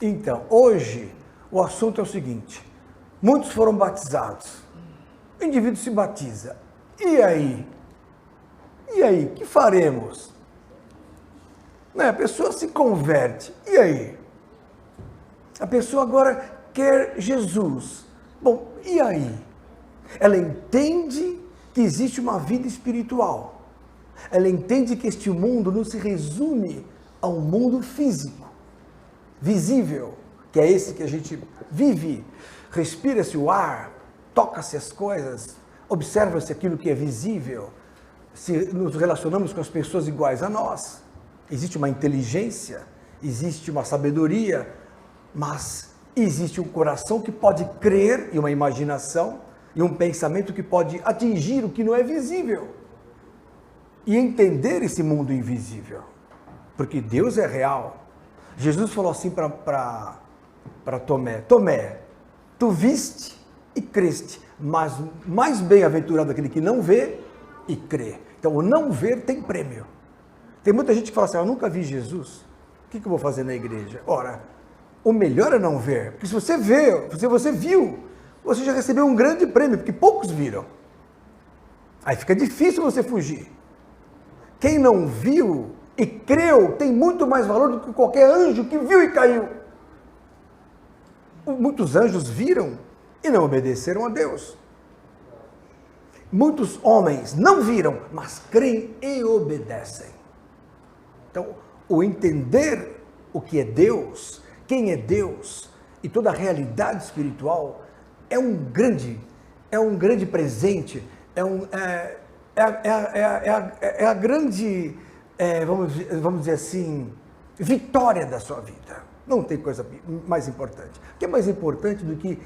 Então, hoje, o assunto é o seguinte: muitos foram batizados, o indivíduo se batiza, e aí? E aí, o que faremos? Né? A pessoa se converte, e aí? A pessoa agora quer Jesus, bom, e aí? Ela entende que existe uma vida espiritual, ela entende que este mundo não se resume ao mundo físico, visível, que é esse que a gente vive, respira-se o ar, toca-se as coisas, observa-se aquilo que é visível, se nos relacionamos com as pessoas iguais a nós, existe uma inteligência, existe uma sabedoria, mas existe um coração que pode crer e uma imaginação e um pensamento que pode atingir o que não é visível e entender esse mundo invisível, porque Deus é real. Jesus falou assim para Tomé: Tomé, tu viste e creste, mas mais bem-aventurado aquele que não vê e crê. Então, o não ver tem prêmio. Tem muita gente que fala assim: eu nunca vi Jesus, o que eu vou fazer na igreja? Ora, o melhor é não ver, porque se você vê, se você viu, você já recebeu um grande prêmio, porque poucos viram. Aí fica difícil você fugir. Quem não viu e creu tem muito mais valor do que qualquer anjo que viu e caiu. Muitos anjos viram e não obedeceram a Deus. Muitos homens não viram, mas creem e obedecem. Então, o entender o que é Deus, quem é Deus e toda a realidade espiritual é um grande presente, é a grande, vamos dizer assim, vitória da sua vida. Não tem coisa mais importante. O que é mais importante do que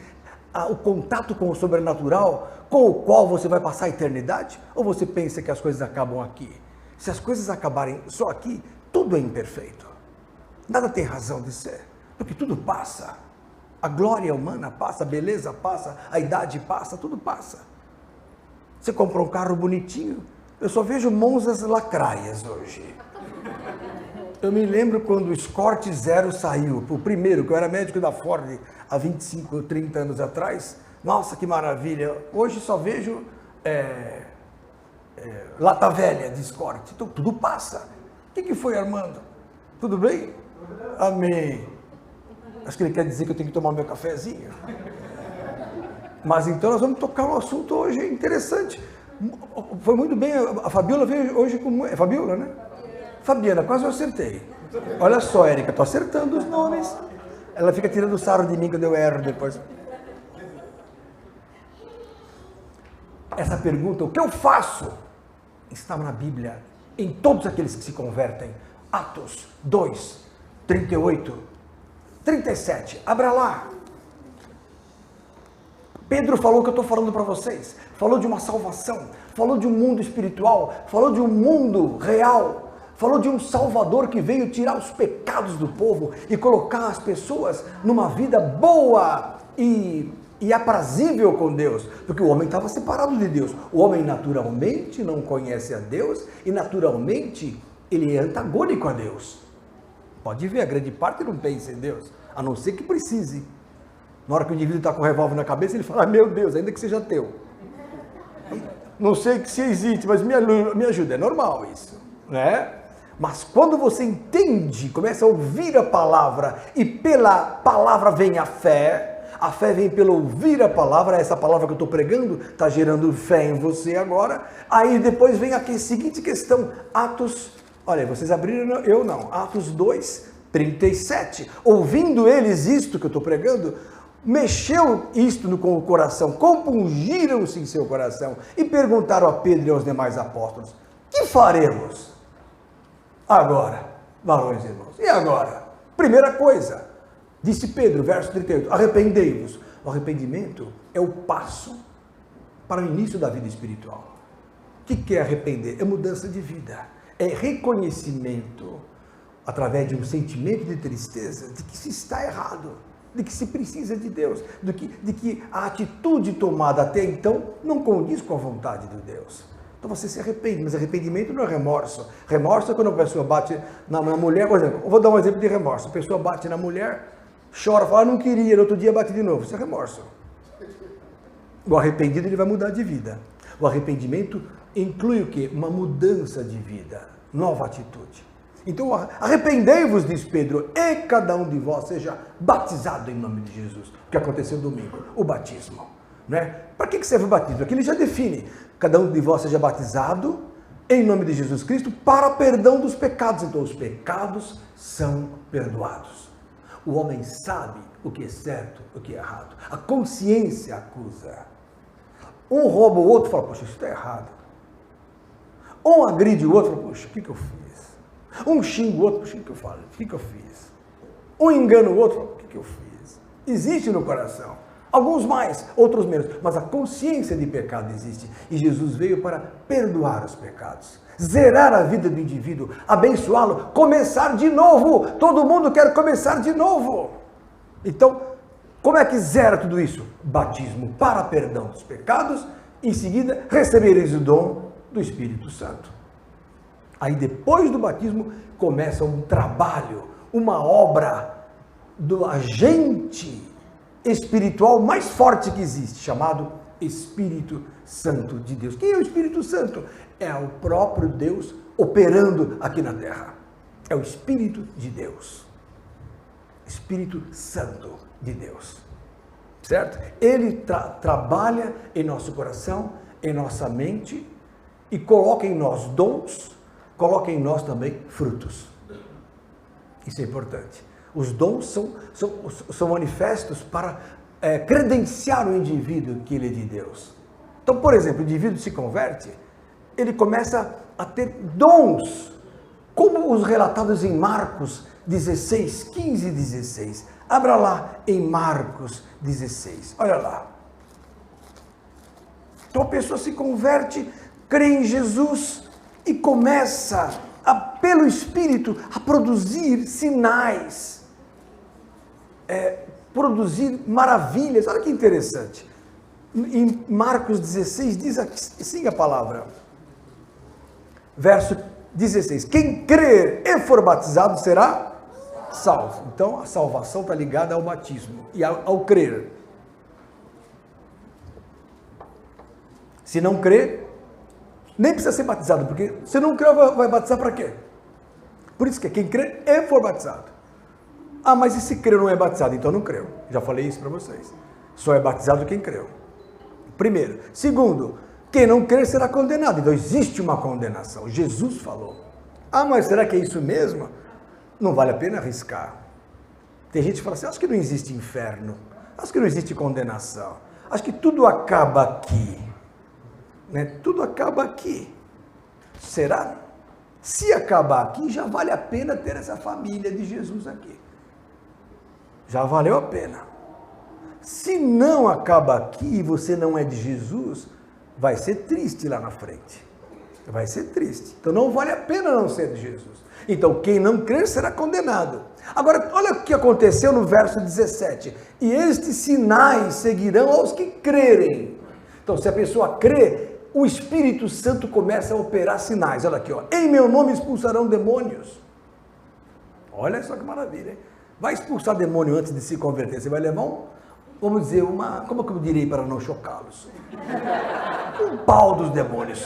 o contato com o sobrenatural, com o qual você vai passar a eternidade? Ou você pensa que as coisas acabam aqui? Se as coisas acabarem só aqui, tudo é imperfeito. Nada tem razão de ser, porque tudo passa. A glória humana passa, a beleza passa, a idade passa, tudo passa. Você comprou um carro bonitinho, eu só vejo Monzas lacraias hoje. Eu me lembro quando o Escort Zero saiu, o primeiro, que eu era médico da Ford há 25, 30 anos atrás. Nossa, que maravilha! Hoje só vejo lata velha de Escort. Então, tudo passa. O que foi, Armando? Tudo bem? Amém. Acho que ele quer dizer que eu tenho que tomar meu cafezinho. Mas então nós vamos tocar um assunto hoje interessante. Foi muito bem, a Fabiola veio hoje com... É Fabiola, né? Fabiana, quase eu acertei. Olha só, Érica, estou acertando os nomes. Ela fica tirando sarro de mim quando eu erro depois. Essa pergunta, o que eu faço? Está na Bíblia, em todos aqueles que se convertem. Atos 2, 38, 37. Abra lá. Pedro falou o que eu estou falando para vocês. Falou de uma salvação, falou de um mundo espiritual, falou de um mundo real. Falou de um Salvador que veio tirar os pecados do povo e colocar as pessoas numa vida boa e aprazível com Deus, porque o homem estava separado de Deus. O homem naturalmente não conhece a Deus e naturalmente ele é antagônico a Deus. Pode ver, a grande parte não pensa em Deus, a não ser que precise. Na hora que o indivíduo está com o revólver na cabeça, ele fala: meu Deus, ainda que seja teu. Não sei que se existe, mas me ajuda. É normal isso, né? Mas quando você entende, começa a ouvir a palavra e pela palavra vem a fé vem pelo ouvir a palavra, essa palavra que eu estou pregando está gerando fé em você agora. Aí depois vem a seguinte questão, Atos, olha, vocês abriram, eu não, Atos 2, 37, ouvindo eles isto que eu estou pregando, mexeu isto com o coração, compungiram-se em seu coração e perguntaram a Pedro e aos demais apóstolos: que faremos agora, varões e irmãos? E agora? Primeira coisa, disse Pedro, verso 38, arrependei-vos. O arrependimento é o passo para o início da vida espiritual. O que é arrepender? É mudança de vida, é reconhecimento, através de um sentimento de tristeza, de que se está errado, de que se precisa de Deus, de que a atitude tomada até então não condiz com a vontade de Deus. Então você se arrepende, mas arrependimento não é remorso. Remorso é quando a pessoa bate na mulher, por exemplo, eu vou dar um exemplo de remorso. A pessoa bate na mulher, chora, fala, não queria, no outro dia bate de novo. Isso é remorso. O arrependido, ele vai mudar de vida. O arrependimento inclui o quê? Uma mudança de vida, nova atitude. Então, arrependei-vos, diz Pedro, e cada um de vós seja batizado em nome de Jesus. O que aconteceu domingo, o batismo. Né? Para que serve o batismo? Aqui ele já define, cada um de vós seja batizado em nome de Jesus Cristo para perdão dos pecados. Então, os pecados são perdoados. O homem sabe o que é certo, o que é errado. A consciência acusa. Um rouba o outro e fala, poxa, isso está errado. Um agride o outro e fala, poxa, o que eu fiz? Um xinga o outro, poxa, o que eu falo? O que eu fiz? Um engana o outro, o que eu fiz? Existe no coração. Alguns mais, outros menos. Mas a consciência de pecado existe. E Jesus veio para perdoar os pecados. Zerar a vida do indivíduo, abençoá-lo, começar de novo. Todo mundo quer começar de novo. Então, como é que zera tudo isso? Batismo para perdão dos pecados. Em seguida, recebereis o dom do Espírito Santo. Aí depois do batismo começa um trabalho, uma obra do agente espiritual mais forte que existe, chamado Espírito Santo de Deus. Quem é o Espírito Santo? É o próprio Deus operando aqui na terra. É o Espírito de Deus. Espírito Santo de Deus. Certo? Ele trabalha em nosso coração, em nossa mente e coloca em nós dons, coloca em nós também frutos. Isso é importante. Os dons são manifestos para credenciar o indivíduo que ele é de Deus. Então, por exemplo, o indivíduo se converte, ele começa a ter dons, como os relatados em Marcos 16, 15 e 16. Abra lá em Marcos 16, olha lá. Então a pessoa se converte, crê em Jesus e começa, pelo Espírito, a produzir sinais, produzir maravilhas. Olha que interessante. Em Marcos 16 diz assim a palavra, verso 16, quem crer e for batizado será salvo. Então a salvação está ligada ao batismo e ao crer. Se não crer, nem precisa ser batizado, porque se não crer, vai batizar para quê? Por isso que quem crer e for batizado. Ah, mas e se crer não é batizado? Então não creu. Já falei isso para vocês. Só é batizado quem creu. Primeiro. Segundo, quem não crer será condenado. Então existe uma condenação. Jesus falou. Ah, mas será que é isso mesmo? Não vale a pena arriscar. Tem gente que fala assim, acho que não existe inferno. Acho que não existe condenação. Acho que tudo acaba aqui. Né? Tudo acaba aqui. Será? Se acabar aqui, já vale a pena ter essa família de Jesus aqui. Já valeu a pena. Se não acaba aqui e você não é de Jesus, vai ser triste lá na frente. Vai ser triste. Então não vale a pena não ser de Jesus. Então quem não crer será condenado. Agora, olha o que aconteceu no verso 17. E estes sinais seguirão aos que crerem. Então se a pessoa crê, o Espírito Santo começa a operar sinais. Olha aqui, ó. Em meu nome expulsarão demônios. Olha só que maravilha, hein? Vai expulsar demônio antes de se converter. Você vai levar vamos dizer, como que eu direi para não chocá-los? Um pau dos demônios.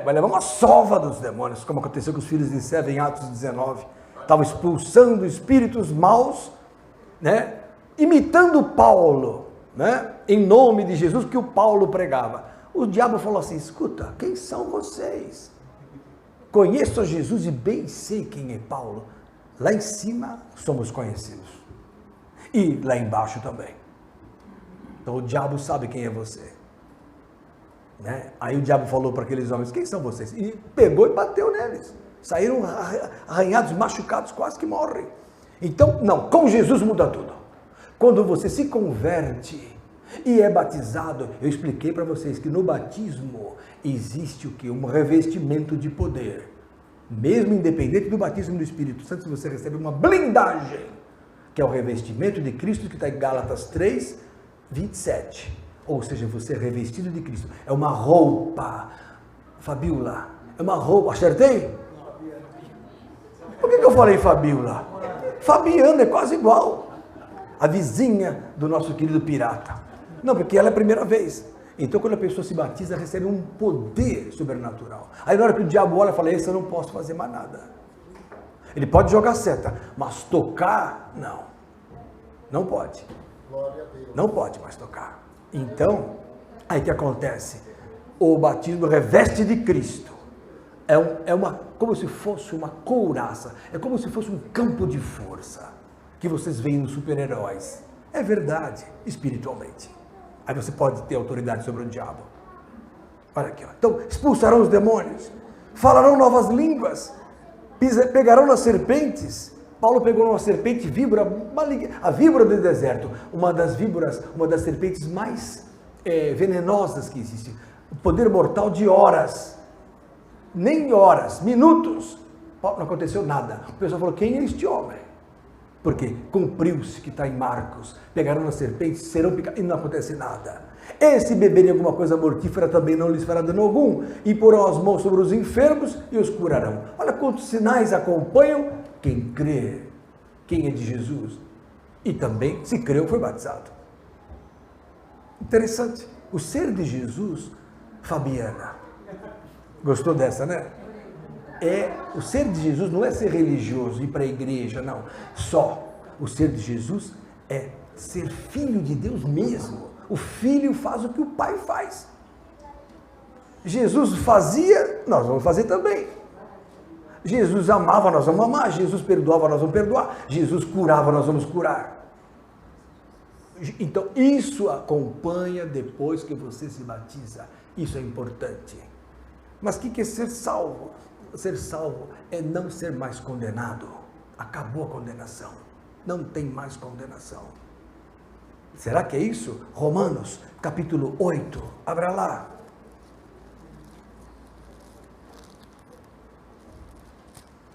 Vai levar uma sova dos demônios, como aconteceu com os filhos de Seva em Atos 19. Estavam expulsando espíritos maus, né? Imitando Paulo, né? Em nome de Jesus, que o Paulo pregava. O diabo falou assim, escuta, quem são vocês? Conheço a Jesus e bem sei quem é Paulo. Lá em cima somos conhecidos. E lá embaixo também. Então o diabo sabe quem é você. Né? Aí o diabo falou para aqueles homens, quem são vocês? E pegou e bateu neles. Saíram arranhados, machucados, quase que morrem. Então, não, com Jesus muda tudo. Quando você se converte e é batizado, eu expliquei para vocês que no batismo existe o quê? Um revestimento de poder. Mesmo independente do batismo do Espírito Santo, você recebe uma blindagem, que é o revestimento de Cristo, que está em Gálatas 3, 27. Ou seja, você é revestido de Cristo. É uma roupa. Fabiola, é uma roupa. Acertei? Por que eu falei Fabiola? Fabiana é quase igual. A vizinha do nosso querido pirata. Não, porque ela é a primeira vez. Então, quando a pessoa se batiza, recebe um poder sobrenatural. Aí, na hora que o diabo olha, fala, esse eu não posso fazer mais nada. Ele pode jogar seta, mas tocar, não. Não pode. Não pode mais tocar. Então, aí que acontece? O batismo reveste de Cristo. Como se fosse uma couraça. É como se fosse um campo de força que vocês veem nos super-heróis. É verdade, espiritualmente. Aí você pode ter autoridade sobre o diabo. Olha aqui, ó. Então, expulsarão os demônios, falarão novas línguas, pegarão nas serpentes. Paulo pegou uma serpente víbora, a víbora do deserto, uma das serpentes mais venenosas que existe. O poder mortal de horas, nem horas, minutos. Não aconteceu nada. O pessoal falou, quem é este homem? Porque cumpriu-se que está em Marcos, pegaram nas serpentes, serão picados, e não acontece nada. E se beberem alguma coisa mortífera, também não lhes fará dano algum, e porão as mãos sobre os enfermos e os curarão. Olha quantos sinais acompanham quem crê, quem é de Jesus, e também, se creu, foi batizado. Interessante, o ser de Jesus, Fabiana, gostou dessa, né? O ser de Jesus não é ser religioso, ir para a igreja, não. Só o ser de Jesus é ser filho de Deus mesmo. O filho faz o que o pai faz. Jesus fazia, nós vamos fazer também. Jesus amava, nós vamos amar. Jesus perdoava, nós vamos perdoar. Jesus curava, nós vamos curar. Então, isso acompanha depois que você se batiza. Isso é importante. Mas o que é ser salvo? Ser salvo é não ser mais condenado. Acabou a condenação. Não tem mais condenação. Será que é isso? Romanos, capítulo 8. Abra lá.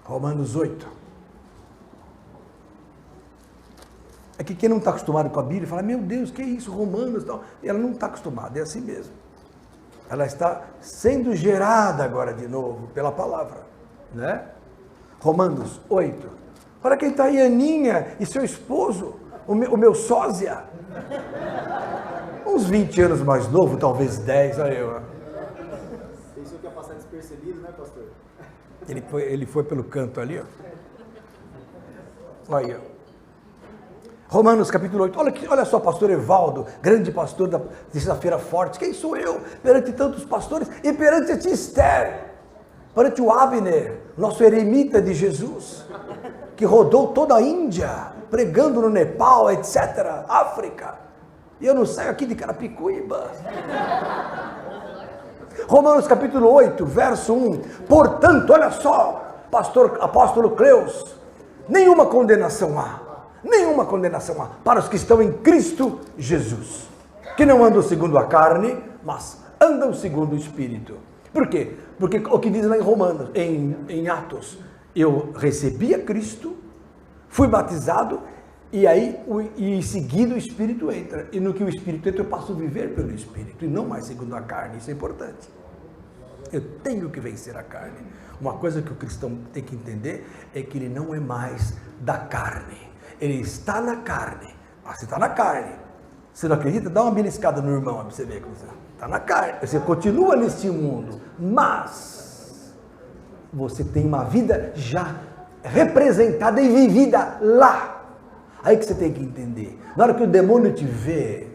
Romanos 8. É que quem não está acostumado com a Bíblia fala, meu Deus, que é isso? Romanos, não. E ela não está acostumada, é assim mesmo. Ela está sendo gerada agora de novo pela palavra, né? Romanos 8. Olha quem está aí, Aninha e seu esposo, o meu sósia. Uns 20 anos mais novo, talvez 10, olha eu. Pensou que ia passar despercebido, né, pastor? Ele foi pelo canto ali, ó. Olha aí, ó. Romanos capítulo 8, olha só, pastor Evaldo, grande pastor da Sexta-feira Forte, quem sou eu perante tantos pastores e perante a ti, Esther, perante o Abner, nosso eremita de Jesus, que rodou toda a Índia, pregando no Nepal, etc., África, e eu não saio aqui de Carapicuíba. Romanos capítulo 8, verso 1, portanto, olha só, apóstolo Cleus, nenhuma condenação há para os que estão em Cristo Jesus, que não andam segundo a carne, mas andam segundo o Espírito. Por quê? Porque o que diz lá em Romanos, em Atos, eu recebi a Cristo, fui batizado, e aí em seguida o Espírito entra, e no que o Espírito entra eu passo a viver pelo Espírito, e não mais segundo a carne. Isso é importante. Eu tenho que vencer a carne. Uma coisa que o cristão tem que entender é que ele não é mais da carne. Ele está na carne. Você está na carne. Você não acredita? Dá uma beliscada no irmão para você ver como você está na carne. Você continua neste mundo, mas você tem uma vida já representada e vivida lá. Aí que você tem que entender. Na hora que o demônio te vê,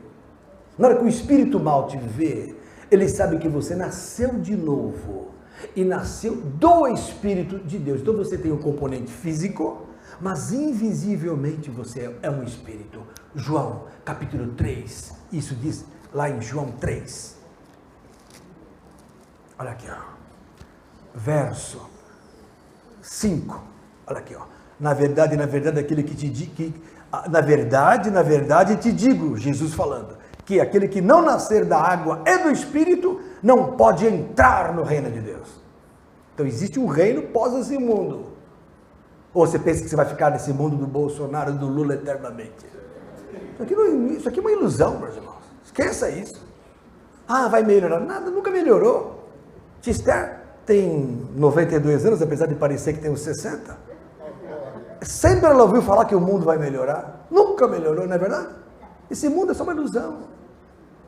na hora que o espírito mal te vê, ele sabe que você nasceu de novo e nasceu do Espírito de Deus. Então você tem um componente físico, mas invisivelmente você é um espírito. João, capítulo 3, isso diz lá em João 3. Olha aqui, ó. Verso 5. Olha aqui, ó. Na verdade, aquele que te diz, na verdade te digo, Jesus falando, que aquele que não nascer da água e do Espírito não pode entrar no reino de Deus. Então existe um reino pós esse mundo. Ou você pensa que você vai ficar nesse mundo do Bolsonaro, do Lula eternamente? Isso aqui é uma ilusão, meus irmãos. Esqueça isso. Ah, vai melhorar. Nada, nunca melhorou. Esther tem 92 anos, apesar de parecer que tem uns 60. sempre ela ouviu falar que o mundo vai melhorar. Nunca melhorou, não é verdade? Esse mundo é só uma ilusão.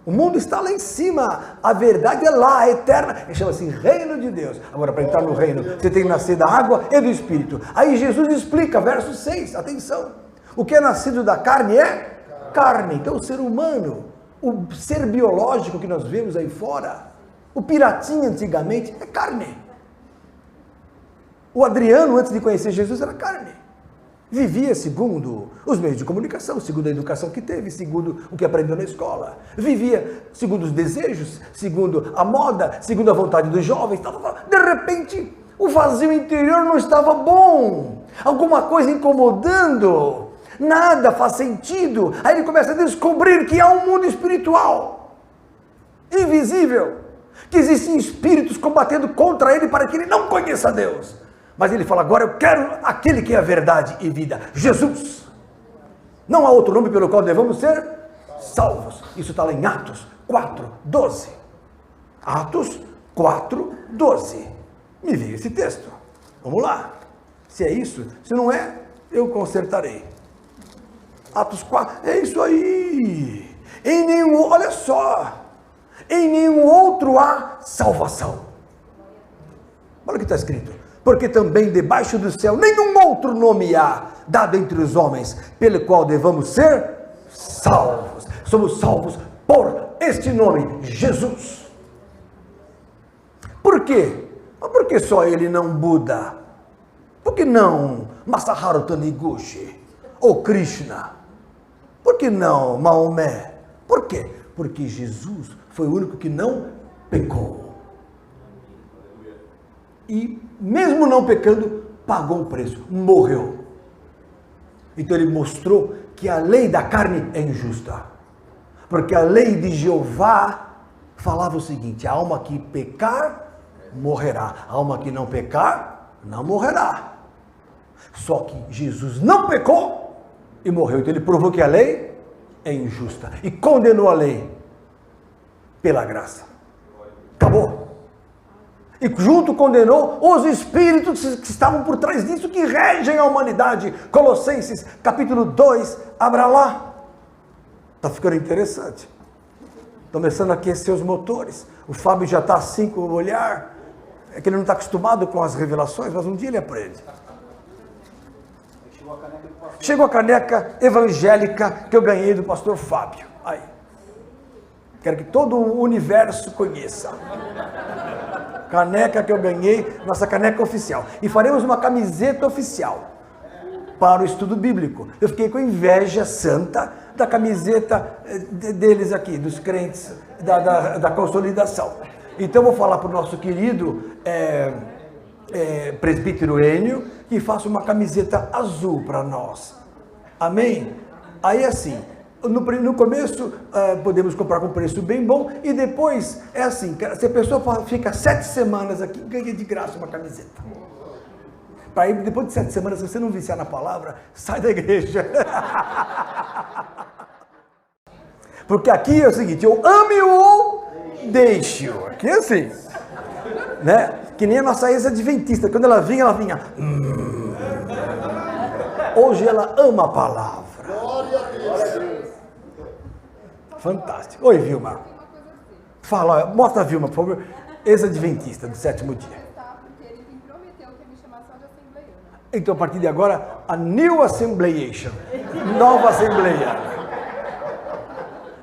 O mundo está lá em cima, a verdade é lá, é eterna, chama-se reino de Deus. Agora, para entrar no reino, você tem que nascer da água e do Espírito. Aí Jesus explica, verso 6, atenção, o que é nascido da carne é carne. Então o ser humano, o ser biológico que nós vemos aí fora, o piratinha antigamente é carne. O Adriano, antes de conhecer Jesus, era carne. Vivia segundo os meios de comunicação, segundo a educação que teve, segundo o que aprendeu na escola. Vivia segundo os desejos, segundo a moda, segundo a vontade dos jovens. De repente, o vazio interior não estava bom. Alguma coisa incomodando. Nada faz sentido. Aí ele começa a descobrir que há um mundo espiritual, invisível, que existem espíritos combatendo contra ele para que ele não conheça Deus. Mas ele fala, agora eu quero aquele que é a verdade e vida, Jesus. Não há outro nome pelo qual devemos ser salvos. Isso está lá em Atos 4:12. Atos 4:12. Me veio esse texto. Vamos lá. Se é isso, se não é, eu consertarei. Atos 4, é isso aí. Em nenhum, olha só, em nenhum outro há salvação. Olha o que está escrito. Porque também debaixo do céu nenhum outro nome há dado entre os homens, pelo qual devamos ser salvos. Somos salvos por este nome, Jesus. Por quê? Por que só ele, não Buda? Por que não Masaharu Taniguchi ou Krishna? Por que não Maomé? Por quê? Porque Jesus foi o único que não pecou. E mesmo não pecando, pagou o preço, morreu. Então ele mostrou que a lei da carne é injusta. Porque a lei de Jeová falava o seguinte: a alma que pecar, morrerá. A alma que não pecar, não morrerá. Só que Jesus não pecou e morreu. Então ele provou que a lei é injusta e condenou a lei pela graça. Acabou. E junto condenou os espíritos que estavam por trás disso, que regem a humanidade. Colossenses, capítulo 2, abra lá. Está ficando interessante. Começando a aquecer os motores. O Fábio já está assim com o olhar. É que ele não está acostumado com as revelações, mas um dia ele aprende. Chegou a caneca evangélica que eu ganhei do pastor Fábio. Aí. Quero que todo o universo conheça. Caneca que eu ganhei, nossa caneca oficial. E faremos uma camiseta oficial para o estudo bíblico. Eu fiquei com inveja santa da camiseta deles aqui, dos crentes da consolidação. Então eu vou falar para o nosso querido presbítero Enio que faça uma camiseta azul para nós. Amém? Aí assim, no começo podemos comprar com preço bem bom e depois é assim, se a pessoa fica 7 semanas aqui, ganha de graça uma camiseta. Para aí, depois de 7 semanas, se você não viciar na palavra, sai da igreja. Porque aqui é o seguinte, eu ame ou deixo. Aqui é assim, né? Que nem a nossa ex-adventista, quando ela vinha. Hoje ela ama a palavra. Fantástico. Oi, Vilma. Fala, mostra a Vilma, por favor. Ex-adventista do 7º dia. Então, a partir de agora, a New Assembleiation. Nova Assembleia.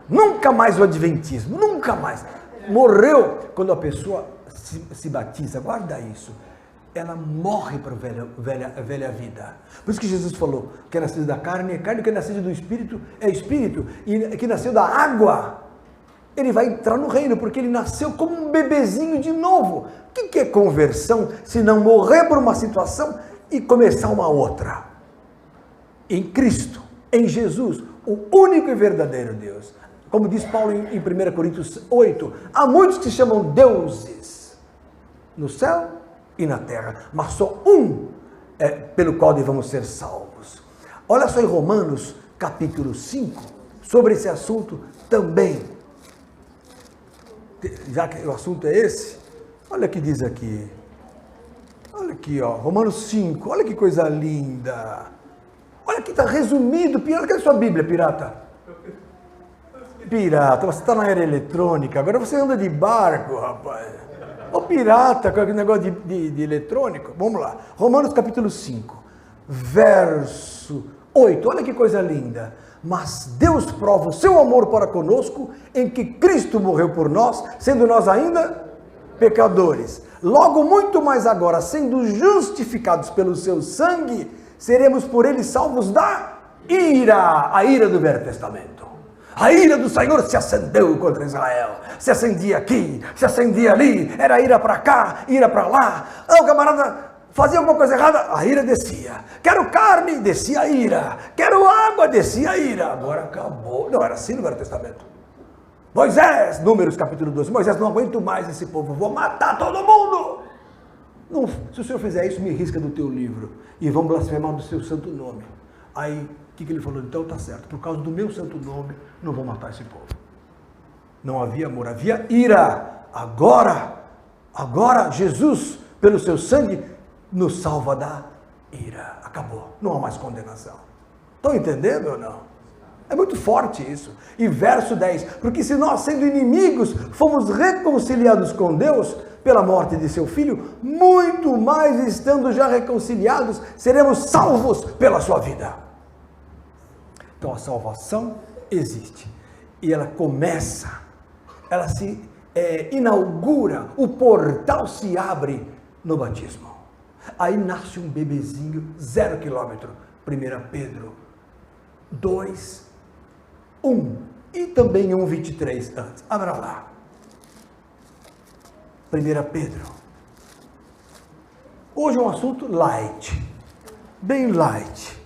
Nunca mais o adventismo, nunca mais. Morreu quando a pessoa se batiza, guarda isso. Ela morre para a velha vida. Por isso que Jesus falou, que é nascido da carne é carne, que é nascido do espírito é espírito, e que nasceu da água, ele vai entrar no reino, porque ele nasceu como um bebezinho de novo. O que é conversão, se não morrer por uma situação e começar uma outra? Em Cristo, em Jesus, o único e verdadeiro Deus. Como diz Paulo em 1 Coríntios 8, há muitos que se chamam deuses no céu e na terra, mas só um pelo qual devemos ser salvos. Olha só em Romanos capítulo 5, sobre esse assunto também. Já que o assunto é esse, olha o que diz aqui. Olha Aqui, ó, Romanos 5, olha que coisa linda. Olha aqui, está resumido. Pirata, cadê a sua Bíblia, pirata? Pirata, você está na era eletrônica, agora você anda de barco, rapaz. Ô pirata, com aquele negócio de eletrônico. Vamos lá, Romanos capítulo 5, verso 8, olha que coisa linda. Mas Deus prova o seu amor para conosco em que Cristo morreu por nós, sendo nós ainda pecadores. Logo, muito mais agora, sendo justificados pelo seu sangue, seremos por ele salvos da ira, a ira do Velho Testamento. A ira do Senhor se acendeu contra Israel, se acendia aqui, se acendia ali, era ira para cá, ira para lá. O camarada fazia alguma coisa errada, a ira descia. Quero carne, descia a ira. Quero água, descia a ira. Agora acabou. Não era assim no Velho Testamento. Moisés, Números capítulo 12, Moisés, não aguento mais esse povo, vou matar todo mundo. Não, se o senhor fizer isso, me risca do teu livro e vão blasfemar do seu santo nome. Aí, o que ele falou? Então tá certo, por causa do meu santo nome, não vou matar esse povo. Não havia amor, havia ira. Agora Jesus, pelo seu sangue, nos salva da ira. Acabou, não há mais condenação. Estão entendendo ou não? É muito forte isso. E verso 10, porque se nós, sendo inimigos, fomos reconciliados com Deus pela morte de seu Filho, muito mais estando já reconciliados, seremos salvos pela sua vida. Então a salvação existe. E ela começa, ela se inaugura, o portal se abre no batismo. Aí nasce um bebezinho, 0 quilômetro, 1 Pedro 2, 1 e também 1:23 antes. Abra lá. 1 Pedro. Hoje é um assunto light, bem light.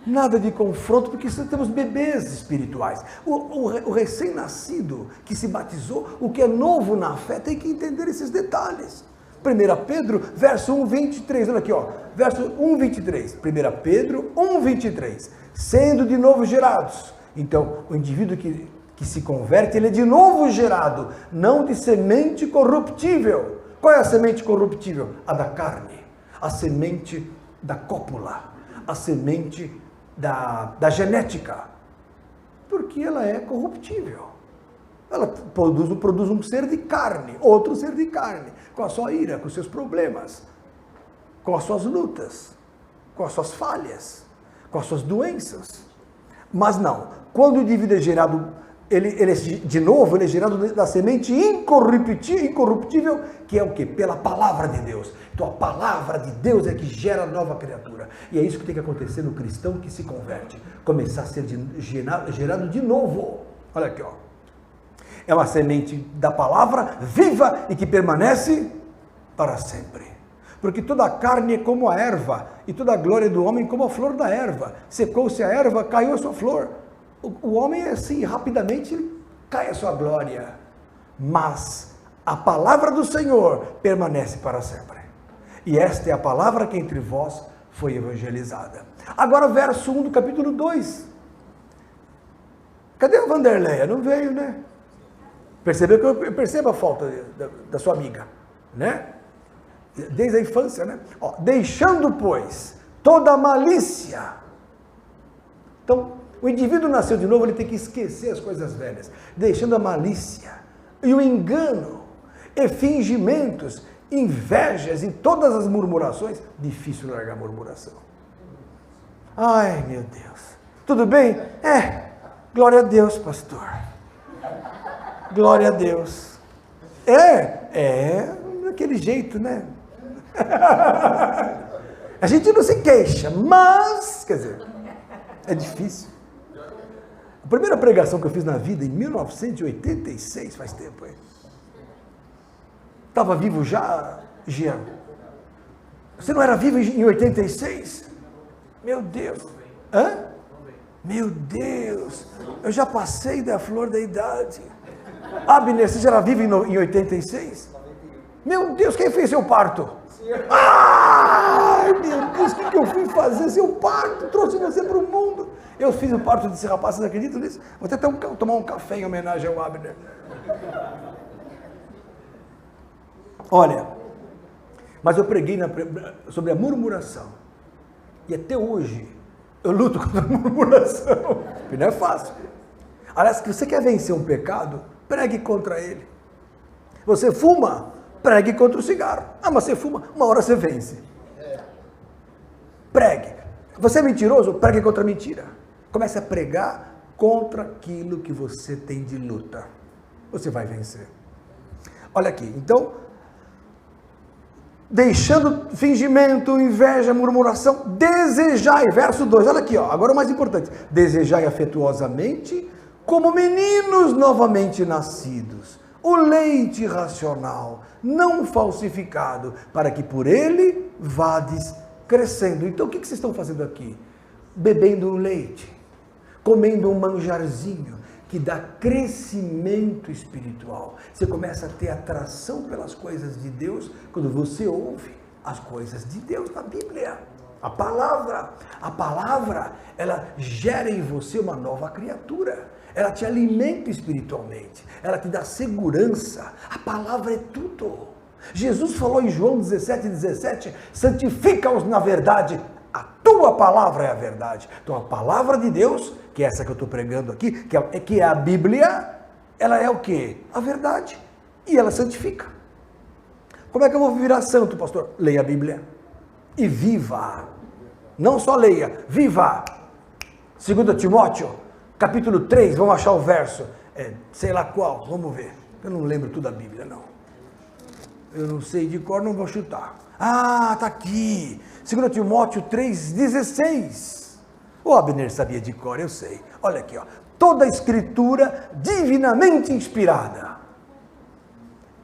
Nada de confronto, porque temos bebês espirituais. O recém-nascido que se batizou, o que é novo na fé, tem que entender esses detalhes. 1 Pedro, verso 1:23, olha aqui, ó, verso 1:23, 1 Pedro 1:23, sendo de novo gerados. Então, o indivíduo que se converte, ele é de novo gerado, não de semente corruptível. Qual é a semente corruptível? A da carne, a semente da cópula, a semente da genética, porque ela é corruptível. Ela produz um ser de carne, outro ser de carne, com a sua ira, com os seus problemas, com as suas lutas, com as suas falhas, com as suas doenças. Mas não, quando o indivíduo é gerado, ele é gerado da semente incorruptível, que é o quê? Pela palavra de Deus. Então a palavra de Deus é que gera nova criatura. E é isso que tem que acontecer no cristão que se converte. Começar a ser gerado de novo. Olha aqui, ó. É uma semente da palavra viva e que permanece para sempre. Porque toda a carne é como a erva, e toda a glória do homem como a flor da erva. Secou-se a erva, caiu a sua flor. O homem é assim, rapidamente cai a sua glória. Mas a palavra do Senhor permanece para sempre. E esta é a palavra que entre vós foi evangelizada. Agora verso 1 do capítulo 2. Cadê a Vanderleia? Não veio, né? Percebeu que eu percebo a falta da sua amiga, né? Desde a infância, né? Ó, deixando, pois, toda a malícia. Então, o indivíduo nasceu de novo, ele tem que esquecer as coisas velhas. Deixando a malícia e o engano, e fingimentos, invejas e todas as murmurações. Difícil largar a murmuração. Ai, meu Deus. Tudo bem? Glória a Deus, pastor. Glória a Deus. Daquele jeito, né? A gente não se queixa, mas, quer dizer, é difícil. A primeira pregação que eu fiz na vida, em 1986, faz tempo aí. Estava vivo já, Jean? Você não era vivo em 86? Meu Deus. Hã? Meu Deus. Eu já passei da flor da idade. Abner, você já era vivo em 86? Meu Deus, quem fez seu parto? Ai, meu Deus, o que eu fui fazer? Seu parto, trouxe você para o mundo. Eu fiz o parto desse rapaz, vocês acreditam nisso? Vou até tomar um café em homenagem ao Abner. Olha, Mas eu preguei sobre a murmuração. E até hoje eu luto contra a murmuração. E não é fácil. Aliás, se você quer vencer um pecado, pregue contra ele. Você fuma, pregue contra o cigarro. Ah, mas você fuma, uma hora você vence. Pregue. Você é mentiroso? Pregue contra a mentira. Comece a pregar contra aquilo que você tem de luta. Você vai vencer. Olha aqui, então, deixando fingimento, inveja, murmuração, desejai, verso 2, olha aqui, ó, agora o mais importante, desejai afetuosamente, como meninos novamente nascidos, o leite racional, não falsificado, para que por ele vades crescendo. Então, o que vocês estão fazendo aqui? Bebendo um leite, comendo um manjarzinho, que dá crescimento espiritual. Você começa a ter atração pelas coisas de Deus quando você ouve as coisas de Deus na Bíblia. A palavra, ela gera em você uma nova criatura. Ela te alimenta espiritualmente. Ela te dá segurança. A palavra é tudo. Jesus falou em João 17:17, santifica-os na verdade. A tua palavra é a verdade. Então a palavra de Deus, que é essa que eu estou pregando aqui, que é a Bíblia, ela é o quê? A verdade. E ela santifica. Como é que eu vou virar santo, pastor? Leia a Bíblia e viva. Não só leia, viva. 2 Timóteo, capítulo 3, vamos achar o verso, sei lá qual, vamos ver. Eu não lembro tudo da Bíblia, não. Eu não sei de cor, não vou chutar. Ah, está aqui. 2 Timóteo 3,16. O Abner sabia de cor, eu sei. Olha aqui, ó. Toda a escritura divinamente inspirada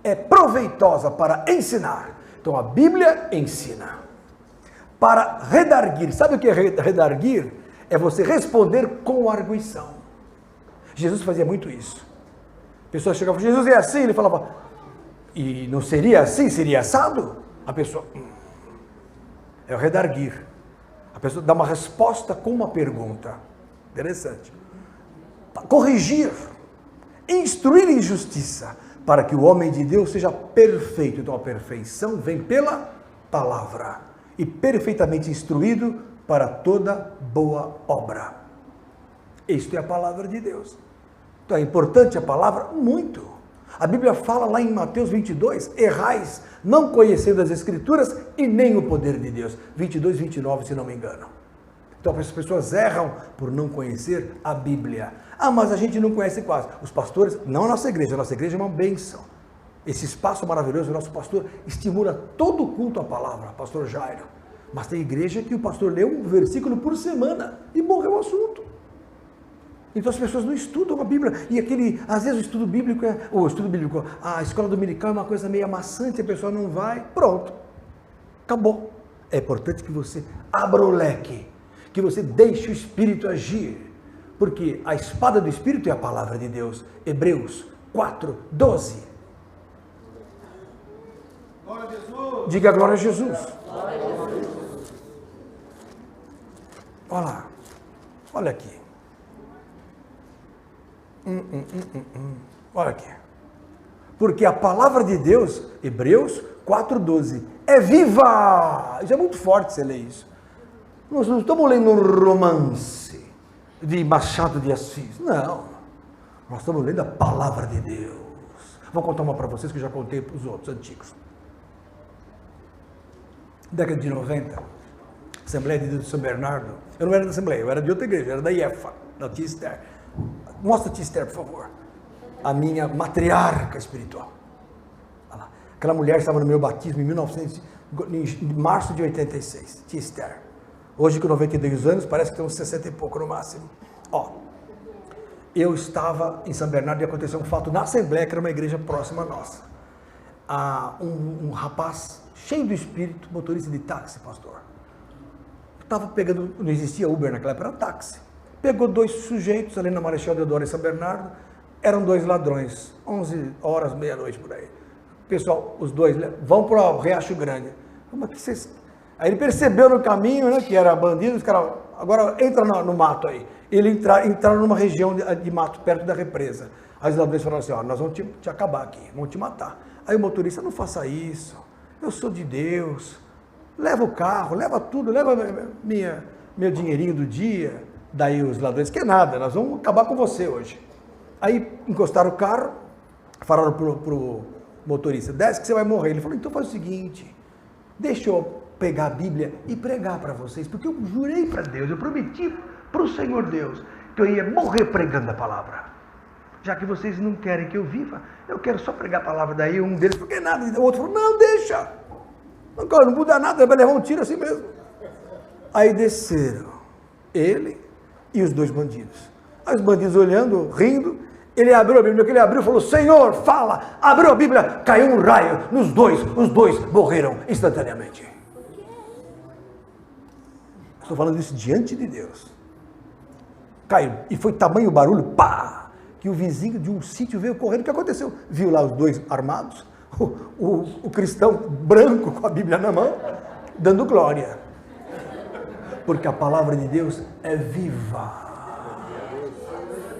é proveitosa para ensinar. Então a Bíblia ensina. Para redarguir. Sabe o que é redarguir? É você responder com arguição. Jesus fazia muito isso. A pessoa chegava, Jesus é assim, ele falava, e não seria assim, seria assado? A pessoa, é o redarguir. A pessoa dá uma resposta com uma pergunta. Interessante. Corrigir, instruir em justiça, para que o homem de Deus seja perfeito. Então a perfeição vem pela palavra. E perfeitamente instruído para toda boa obra. Isto é a palavra de Deus. Então é importante a palavra? Muito. A Bíblia fala lá em Mateus 22, errais, não conhecendo as Escrituras e nem o poder de Deus. 22, 29, se não me engano. Então as pessoas erram por não conhecer a Bíblia. Ah, mas a gente não conhece quase. Os pastores, não a nossa igreja é uma bênção. Esse espaço maravilhoso, o nosso pastor estimula todo o culto à palavra, pastor Jairo. Mas tem igreja que o pastor lê um versículo por semana e morreu o assunto. Então as pessoas não estudam a Bíblia. E às vezes o estudo bíblico a escola dominical é uma coisa meio amassante, a pessoa não vai, pronto. Acabou. É importante que você abra o leque, que você deixe o Espírito agir. Porque a espada do Espírito é a palavra de Deus. Hebreus 4, 12. Glória a Jesus. Diga glória a Jesus. Glória a Jesus. Olha lá. Olha aqui. Olha aqui. Porque a palavra de Deus, Hebreus 4,12, é viva! Isso é muito forte você ler isso. Nós não estamos lendo um romance de Machado de Assis. Não. Nós estamos lendo a palavra de Deus. Vou contar uma para vocês que eu já contei para os outros antigos. Década de 90, Assembleia de Deus de São Bernardo. Eu não era da Assembleia, eu era de outra igreja, eu era da IEFA, da Tia Esther. Mostra a Tia Esther, por favor. A minha matriarca espiritual. Olha lá. Aquela mulher estava no meu batismo em março de 86. Tia Esther. Hoje, com 92 anos, parece que tem uns 60 e pouco no máximo. Ó, eu estava em São Bernardo e aconteceu um fato na Assembleia, que era uma igreja próxima à nossa. Um rapaz cheio do espírito, motorista de táxi, pastor. Estava pegando, não existia Uber naquela época, era táxi. Pegou 2 sujeitos ali na Marechal Deodoro em São Bernardo, eram 2 ladrões, 11 horas, meia-noite por aí. Pessoal, os 2 vão para o Riacho Grande. Como é que vocês... Aí ele percebeu no caminho, né, que era bandido, os caras, agora entra no mato aí. Ele entraram numa região de mato, perto da represa. Aí os ladrões falaram assim, ó, nós vamos te acabar aqui, vamos te matar. Aí o motorista, não faça isso, eu sou de Deus, leva o carro, leva tudo, leva meu dinheirinho do dia. Daí os ladrões, que nada, nós vamos acabar com você hoje. Aí encostaram o carro, falaram pro motorista, desce que você vai morrer. Ele falou, então faz o seguinte, deixa eu pegar a Bíblia e pregar para vocês, porque eu jurei para Deus, eu prometi para o Senhor Deus, que eu ia morrer pregando a palavra. Já que vocês não querem que eu viva, eu quero só pregar a palavra. Daí um deles falou, que nada, o outro falou, não, deixa, não muda nada, vai levar um tiro assim mesmo. Aí desceram, ele e os dois bandidos. Aí os bandidos olhando, rindo, ele abriu a Bíblia, que ele abriu, falou, Senhor, fala, abriu a Bíblia, caiu um raio nos dois, os dois morreram instantaneamente. Estou falando isso diante de Deus. Caiu, e foi tamanho o barulho, pá, que o vizinho de um sítio veio correndo. O que aconteceu? Viu lá os dois armados, o cristão branco com a Bíblia na mão, dando glória. Porque a palavra de Deus é viva,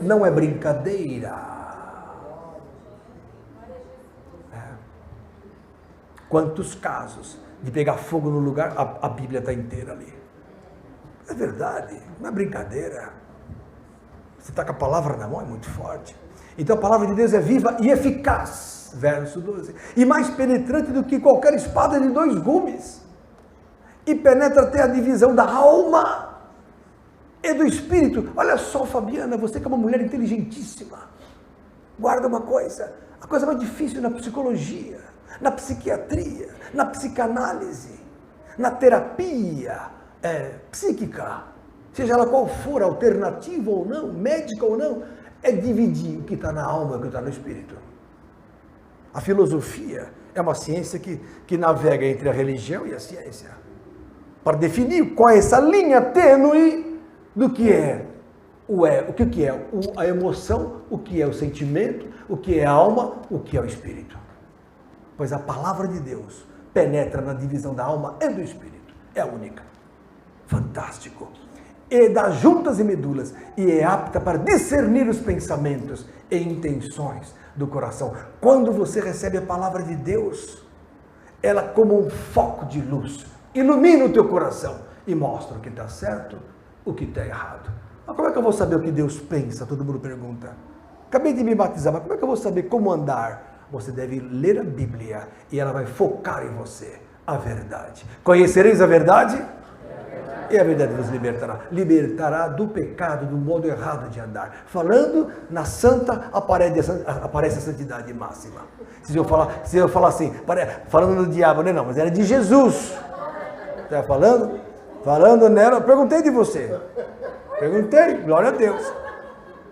não é brincadeira. Quantos casos de pegar fogo no lugar, a Bíblia está inteira ali. É verdade, não é brincadeira. Você está com a palavra na mão, é muito forte. Então a palavra de Deus é viva e eficaz, verso 12, e mais penetrante do que qualquer espada de 2 gumes, e penetra até a divisão da alma e do espírito. Olha só, Fabiana, você que é uma mulher inteligentíssima, guarda uma coisa, a coisa mais difícil na psicologia, na psiquiatria, na psicanálise, na terapia psíquica, seja ela qual for, alternativa ou não, médica ou não, é dividir o que está na alma e o que está no espírito. A filosofia é uma ciência que navega entre a religião e a ciência, para definir qual é essa linha tênue do que é a emoção, o que é o sentimento, o que é a alma, o que é o espírito. Pois a palavra de Deus penetra na divisão da alma e do espírito, é a única. Fantástico. E das juntas e medulas, e é apta para discernir os pensamentos e intenções do coração. Quando você recebe a palavra de Deus, ela como um foco de luz, ilumina o teu coração e mostra o que está certo, o que está errado. Mas como é que eu vou saber o que Deus pensa? Todo mundo pergunta. Acabei de me batizar, mas como é que eu vou saber como andar? Você deve ler a Bíblia e ela vai focar em você a verdade. Conhecereis a verdade? E a verdade vos libertará do pecado, do modo errado de andar. Falando na santa, aparece a santidade máxima. Se eu falar assim, falando no diabo, não, mas era de Jesus. Está falando nela, perguntei de você. Perguntei, glória a Deus.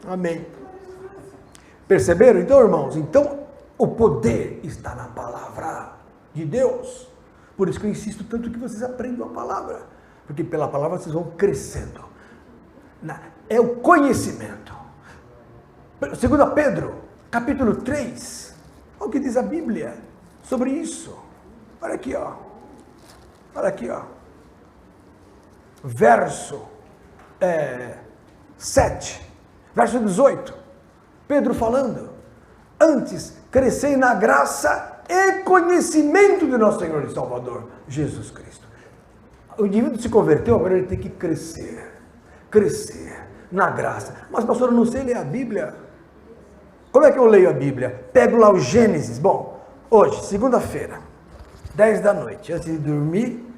Amém. Perceberam então, irmãos? Então, o poder está na palavra de Deus. Por isso que eu insisto tanto que vocês aprendam a palavra. Porque pela palavra vocês vão crescendo. É o conhecimento. 2 Pedro, capítulo 3. Olha o que diz a Bíblia sobre isso. Olha aqui, ó. Olha aqui, ó. Verso 7. Verso 18. Pedro falando. Antes, crescei na graça e conhecimento de nosso Senhor e Salvador, Jesus Cristo. O indivíduo se converteu, agora ele tem que crescer na graça. Mas pastor, eu não sei ler a Bíblia. Como é que eu leio a Bíblia? Pego lá o Gênesis. Bom, hoje, segunda-feira, 10 da noite, antes de dormir,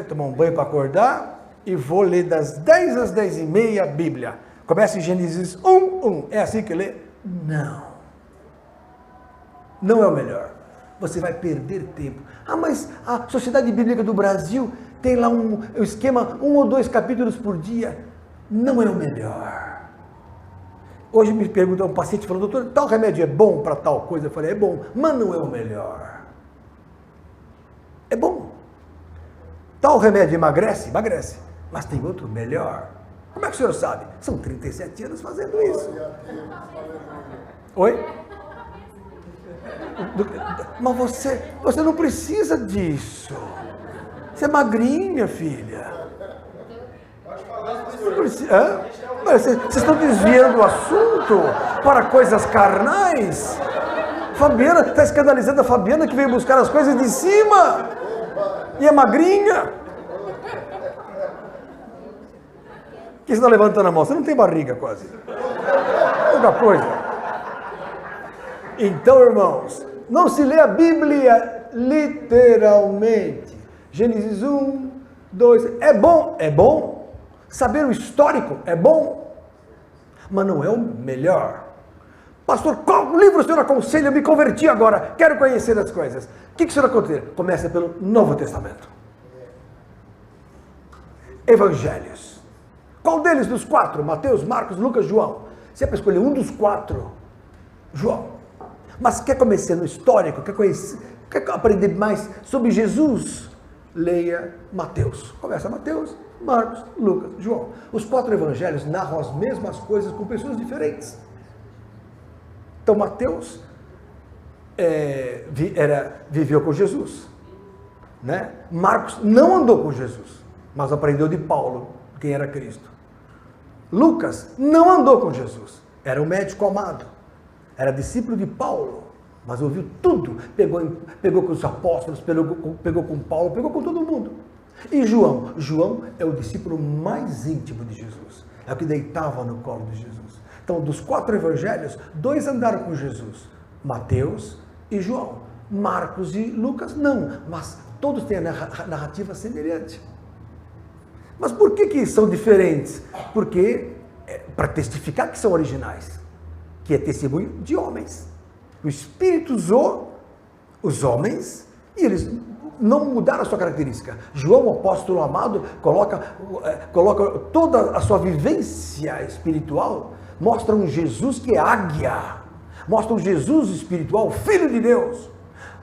tomar um banho para acordar, e vou ler das 10 às 10h30 a Bíblia. Começa em Gênesis 1:1. É assim que lê? Não é o melhor. Você vai perder tempo. Mas a Sociedade Bíblica do Brasil tem lá um esquema, 1 ou 2 capítulos por dia. Não é o melhor. Hoje me perguntou um paciente, falou, doutor, tal remédio é bom para tal coisa? Eu falei, é bom, mas não é o melhor. É bom. Tal remédio emagrece, mas tem outro melhor. Como é que o senhor sabe? São 37 anos fazendo isso. Oi? Mas você não precisa disso. Você é magrinha, minha filha. Vocês estão desviando o assunto para coisas carnais. Fabiana, está escandalizando a Fabiana que veio buscar as coisas de cima. E é magrinha. Que você está levantando a mão? Você não tem barriga quase. Pouca coisa. Então, irmãos, não se lê a Bíblia literalmente. Gênesis 1, 2, é bom. Saber o histórico é bom, mas não é o melhor. Pastor, qual livro o senhor aconselha? Eu me converti agora, quero conhecer as coisas. O que o senhor aconselha? Começa pelo Novo Testamento. Evangelhos. Qual deles dos 4? Mateus, Marcos, Lucas, João. Você é para escolher um dos 4, João. Mas quer conhecer no histórico, quer aprender mais sobre Jesus? Leia Mateus. Começa Mateus, Marcos, Lucas, João. Os 4 evangelhos narram as mesmas coisas com pessoas diferentes. Então Mateus viveu com Jesus, né? Marcos não andou com Jesus, mas aprendeu de Paulo quem era Cristo. Lucas não andou com Jesus, era um médico amado, era discípulo de Paulo, mas ouviu tudo, pegou com os apóstolos, pegou com Paulo, pegou com todo mundo. E João é o discípulo mais íntimo de Jesus, é o que deitava no colo de Jesus. Então, dos 4 evangelhos, 2 andaram com Jesus, Mateus e João. Marcos e Lucas não, mas todos têm a narrativa semelhante. Mas por que são diferentes? Porque, para testificar que são originais, que é testemunho de homens. O Espírito usou os homens e eles não mudaram a sua característica. João, o apóstolo amado, coloca toda a sua vivência espiritual, mostra um Jesus que é águia, mostra um Jesus espiritual, Filho de Deus.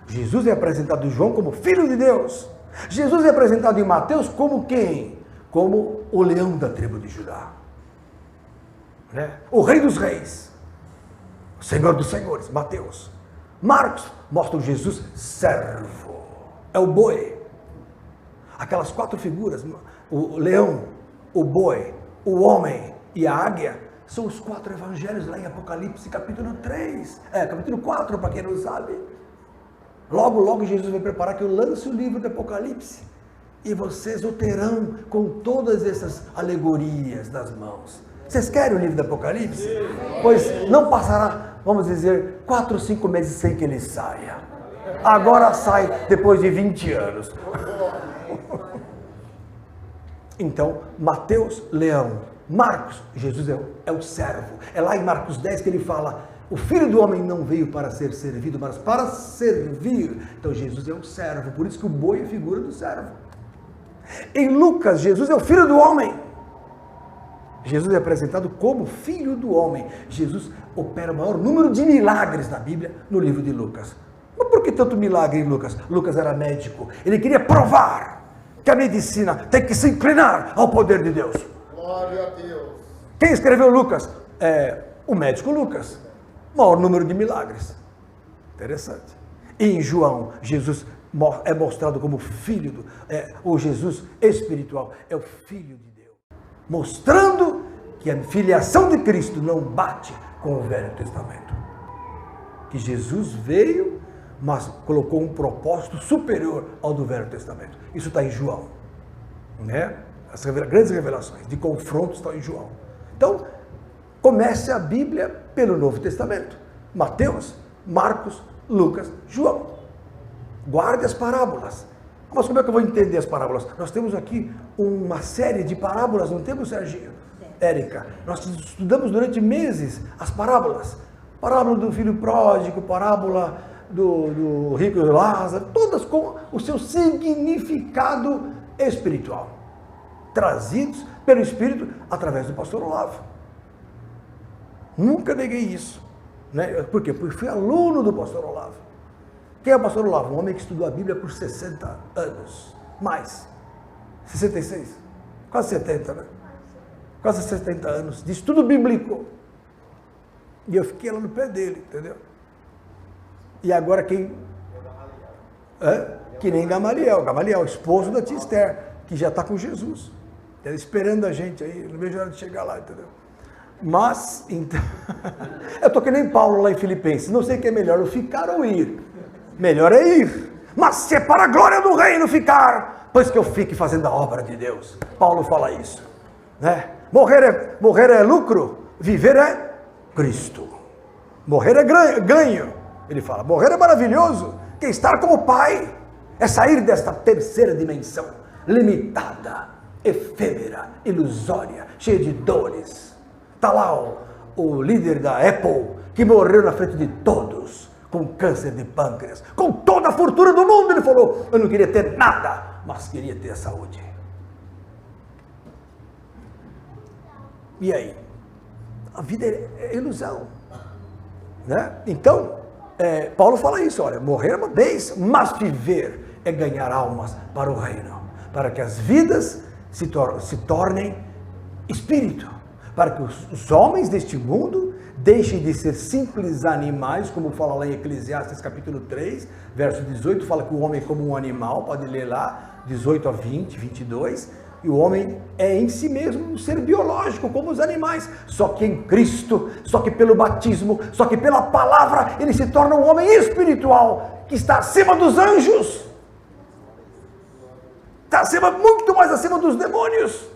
Jesus é apresentado em João como Filho de Deus. Jesus é apresentado em Mateus como quem? Como o leão da tribo de Judá, né? O Rei dos Reis, o Senhor dos Senhores, Mateus. Marcos mostra o Jesus servo, é o boi. Aquelas 4 figuras, o leão, o boi, o homem e a águia, são os 4 evangelhos lá em Apocalipse, capítulo 4, para quem não sabe. Logo Jesus vai preparar que eu lance o livro de Apocalipse e vocês o terão com todas essas alegorias nas mãos. Vocês querem o livro de Apocalipse? Pois não passará, vamos dizer, 4 ou 5 meses sem que ele saia. Agora sai depois de 20 anos. Então, Mateus, leão. Marcos, Jesus é o servo. É lá em Marcos 10 que ele fala: o Filho do Homem não veio para ser servido, mas para servir. Então Jesus é o servo, por isso que o boi é figura do servo. Em Lucas, Jesus é o Filho do Homem. Jesus é apresentado como Filho do Homem. Jesus opera o maior número de milagres na Bíblia no livro de Lucas. Mas por que tanto milagre em Lucas? Lucas era médico, ele queria provar que a medicina tem que se inclinar ao poder de Deus. Glória a Deus. Quem escreveu Lucas? O médico Lucas. Maior número de milagres. Interessante. E em João, Jesus é mostrado como filho o Jesus espiritual é o Filho de Deus. Mostrando que a filiação de Cristo não bate com o Velho Testamento. Que Jesus veio, mas colocou um propósito superior ao do Velho Testamento. Isso está em João, né? As grandes revelações de confrontos estão em João. Então, comece a Bíblia pelo Novo Testamento. Mateus, Marcos, Lucas, João. Guarde as parábolas. Mas como é que eu vou entender as parábolas? Nós temos aqui uma série de parábolas, não temos, Serginho? Érica, nós estudamos durante meses as parábolas. Parábola do filho pródigo, parábola do rico e do Lázaro, todas com o seu significado espiritual, trazidos pelo Espírito através do pastor Olavo. Nunca neguei isso, né? Por quê? Porque fui aluno do pastor Olavo. Quem é o pastor Olavo? Um homem que estudou a Bíblia por 60 anos, mais, 66, quase 70, né? Quase 70 anos de estudo bíblico. E eu fiquei lá no pé dele, entendeu? E agora quem... Que nem Gamaliel, esposo da tia Esther, que já está com Jesus. Está esperando a gente aí, não vejo a hora de chegar lá, entendeu? Mas, então, eu estou que nem Paulo lá em Filipenses, não sei o que é melhor, o ficar ou ir. Melhor é ir. Mas se é para a glória do reino ficar, pois que eu fique fazendo a obra de Deus. Paulo fala isso, né? Morrer é lucro, viver é Cristo. Morrer é ganho. Ele fala, morrer é maravilhoso, que estar como Pai é sair desta terceira dimensão, limitada, efêmera, ilusória, cheia de dores. Está lá o líder da Apple, que morreu na frente de todos, com câncer de pâncreas, com toda a fortuna do mundo. Ele falou, eu não queria ter nada, mas queria ter a saúde. E aí? A vida é ilusão, né? Então, Paulo fala isso, olha, morrer é uma vez, mas viver é ganhar almas para o reino, para que as vidas se tornem espírito, para que os homens deste mundo deixem de ser simples animais, como fala lá em Eclesiastes capítulo 3, verso 18, fala que o homem é como um animal, pode ler lá, 18 a 20, 22, e o homem é em si mesmo um ser biológico, como os animais, só que em Cristo, só que pelo batismo, só que pela palavra, ele se torna um homem espiritual, que está acima dos anjos, está muito mais acima dos demônios,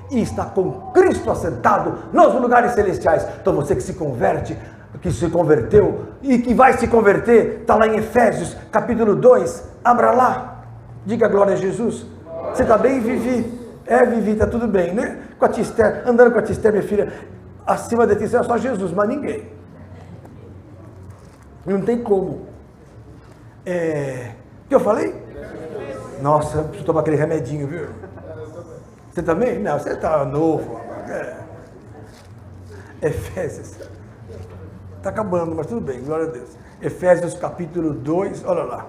e está com Cristo assentado nos lugares celestiais. Então você que se converte, que se converteu e que vai se converter, está lá em Efésios capítulo 2, abra lá, diga glória a Jesus. Você está bem, Vivi? Vivi, está tudo bem, né? Com a tia Esther, andando com a tia Esther, minha filha, acima de ti é só Jesus, mas ninguém. Não tem como. O que eu falei? Nossa, eu preciso tomar aquele remedinho, viu? Você também? Não, você está novo. Efésios. Está acabando, mas tudo bem, glória a Deus. Efésios capítulo 2, olha lá.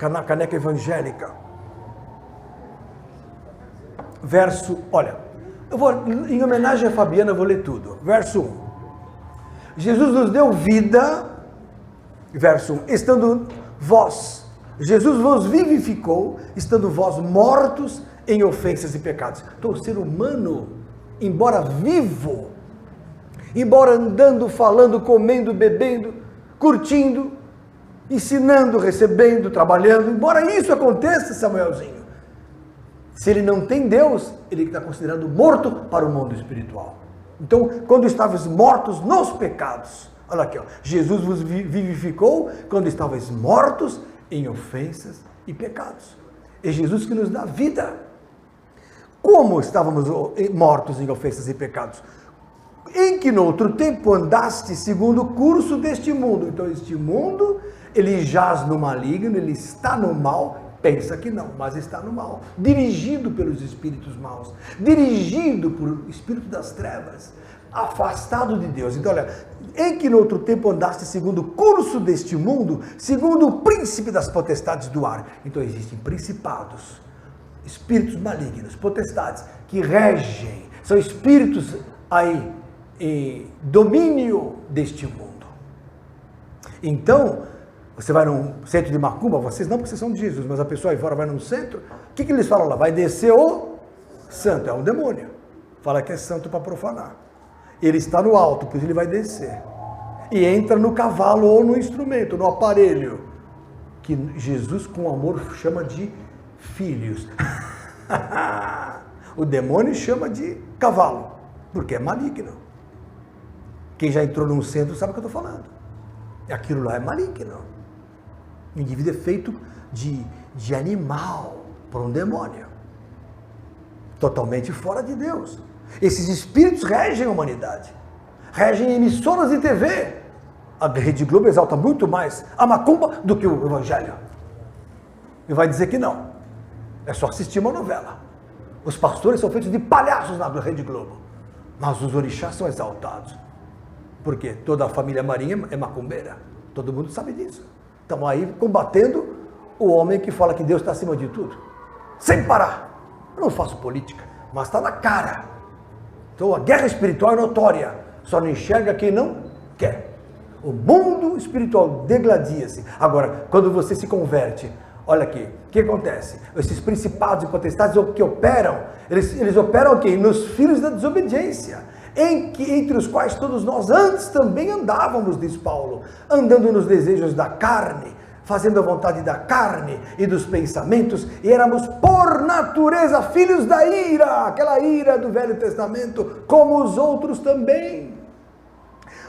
Na caneca evangélica. Verso, olha, eu vou, em homenagem a Fabiana, eu vou ler tudo. Verso 1. Jesus nos deu vida, verso 1, estando vós, Jesus vos vivificou, estando vós mortos em ofensas e pecados. Então o ser humano, embora vivo, embora andando, falando, comendo, bebendo, curtindo, ensinando, recebendo, trabalhando, embora isso aconteça, Samuelzinho, se ele não tem Deus, ele está considerado morto para o mundo espiritual. Então, quando estavais mortos nos pecados, olha aqui, ó, Jesus vos vivificou quando estavais mortos em ofensas e pecados. É Jesus que nos dá vida. Como estávamos mortos em ofensas e pecados? Em que no outro tempo andaste segundo o curso deste mundo. Então este mundo, ele jaz no maligno, ele está no mal, pensa que não, mas está no mal, dirigido pelos espíritos maus, dirigido por espírito das trevas, afastado de Deus. Então olha, em que no outro tempo andaste segundo o curso deste mundo, segundo o príncipe das potestades do ar. Então existem principados, espíritos malignos, potestades, que regem, são espíritos aí, em domínio deste mundo. Então, você vai num centro de macumba, vocês não porque vocês são de Jesus, mas a pessoa aí fora vai num centro, o que eles falam lá? Vai descer o santo, é um demônio. Fala que é santo para profanar. Ele está no alto, pois ele vai descer. E entra no cavalo ou no instrumento, no aparelho, que Jesus com amor chama de filhos. O demônio chama de cavalo, porque é maligno. Quem já entrou num centro sabe o que eu estou falando. Aquilo lá é maligno. O indivíduo é feito de animal por um demônio. Totalmente fora de Deus. Esses espíritos regem a humanidade. Regem emissoras de TV. A Rede Globo exalta muito mais a macumba do que o evangelho. E vai dizer que não. É só assistir uma novela. Os pastores são feitos de palhaços na Rede Globo. Mas os orixás são exaltados. Porque toda a família Marinha é macumbeira. Todo mundo sabe disso. Estão aí combatendo o homem que fala que Deus está acima de tudo. Sem parar. Eu não faço política, mas está na cara. Então a guerra espiritual é notória. Só não enxerga quem não quer. O mundo espiritual degladia-se. Agora, quando você se converte, Olha aqui, o que acontece? Esses principados e potestades que operam, eles operam aqui nos filhos da desobediência, entre os quais todos nós antes também andávamos, diz Paulo, andando nos desejos da carne, fazendo a vontade da carne e dos pensamentos, e éramos por natureza filhos da ira, aquela ira do Velho Testamento, como os outros também.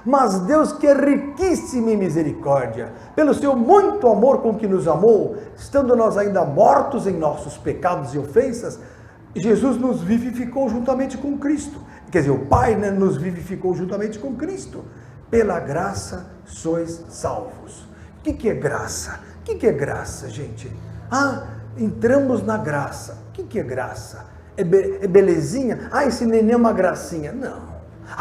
Mas Deus, que é riquíssimo em misericórdia, pelo seu muito amor com que nos amou, estando nós ainda mortos em nossos pecados e ofensas, Jesus nos vivificou juntamente com Cristo. Quer dizer, o Pai, né, nos vivificou juntamente com Cristo. Pela graça sois salvos. O que é graça? O que é graça, gente? Entramos na graça. O que é graça? É belezinha? Esse neném é uma gracinha. Não.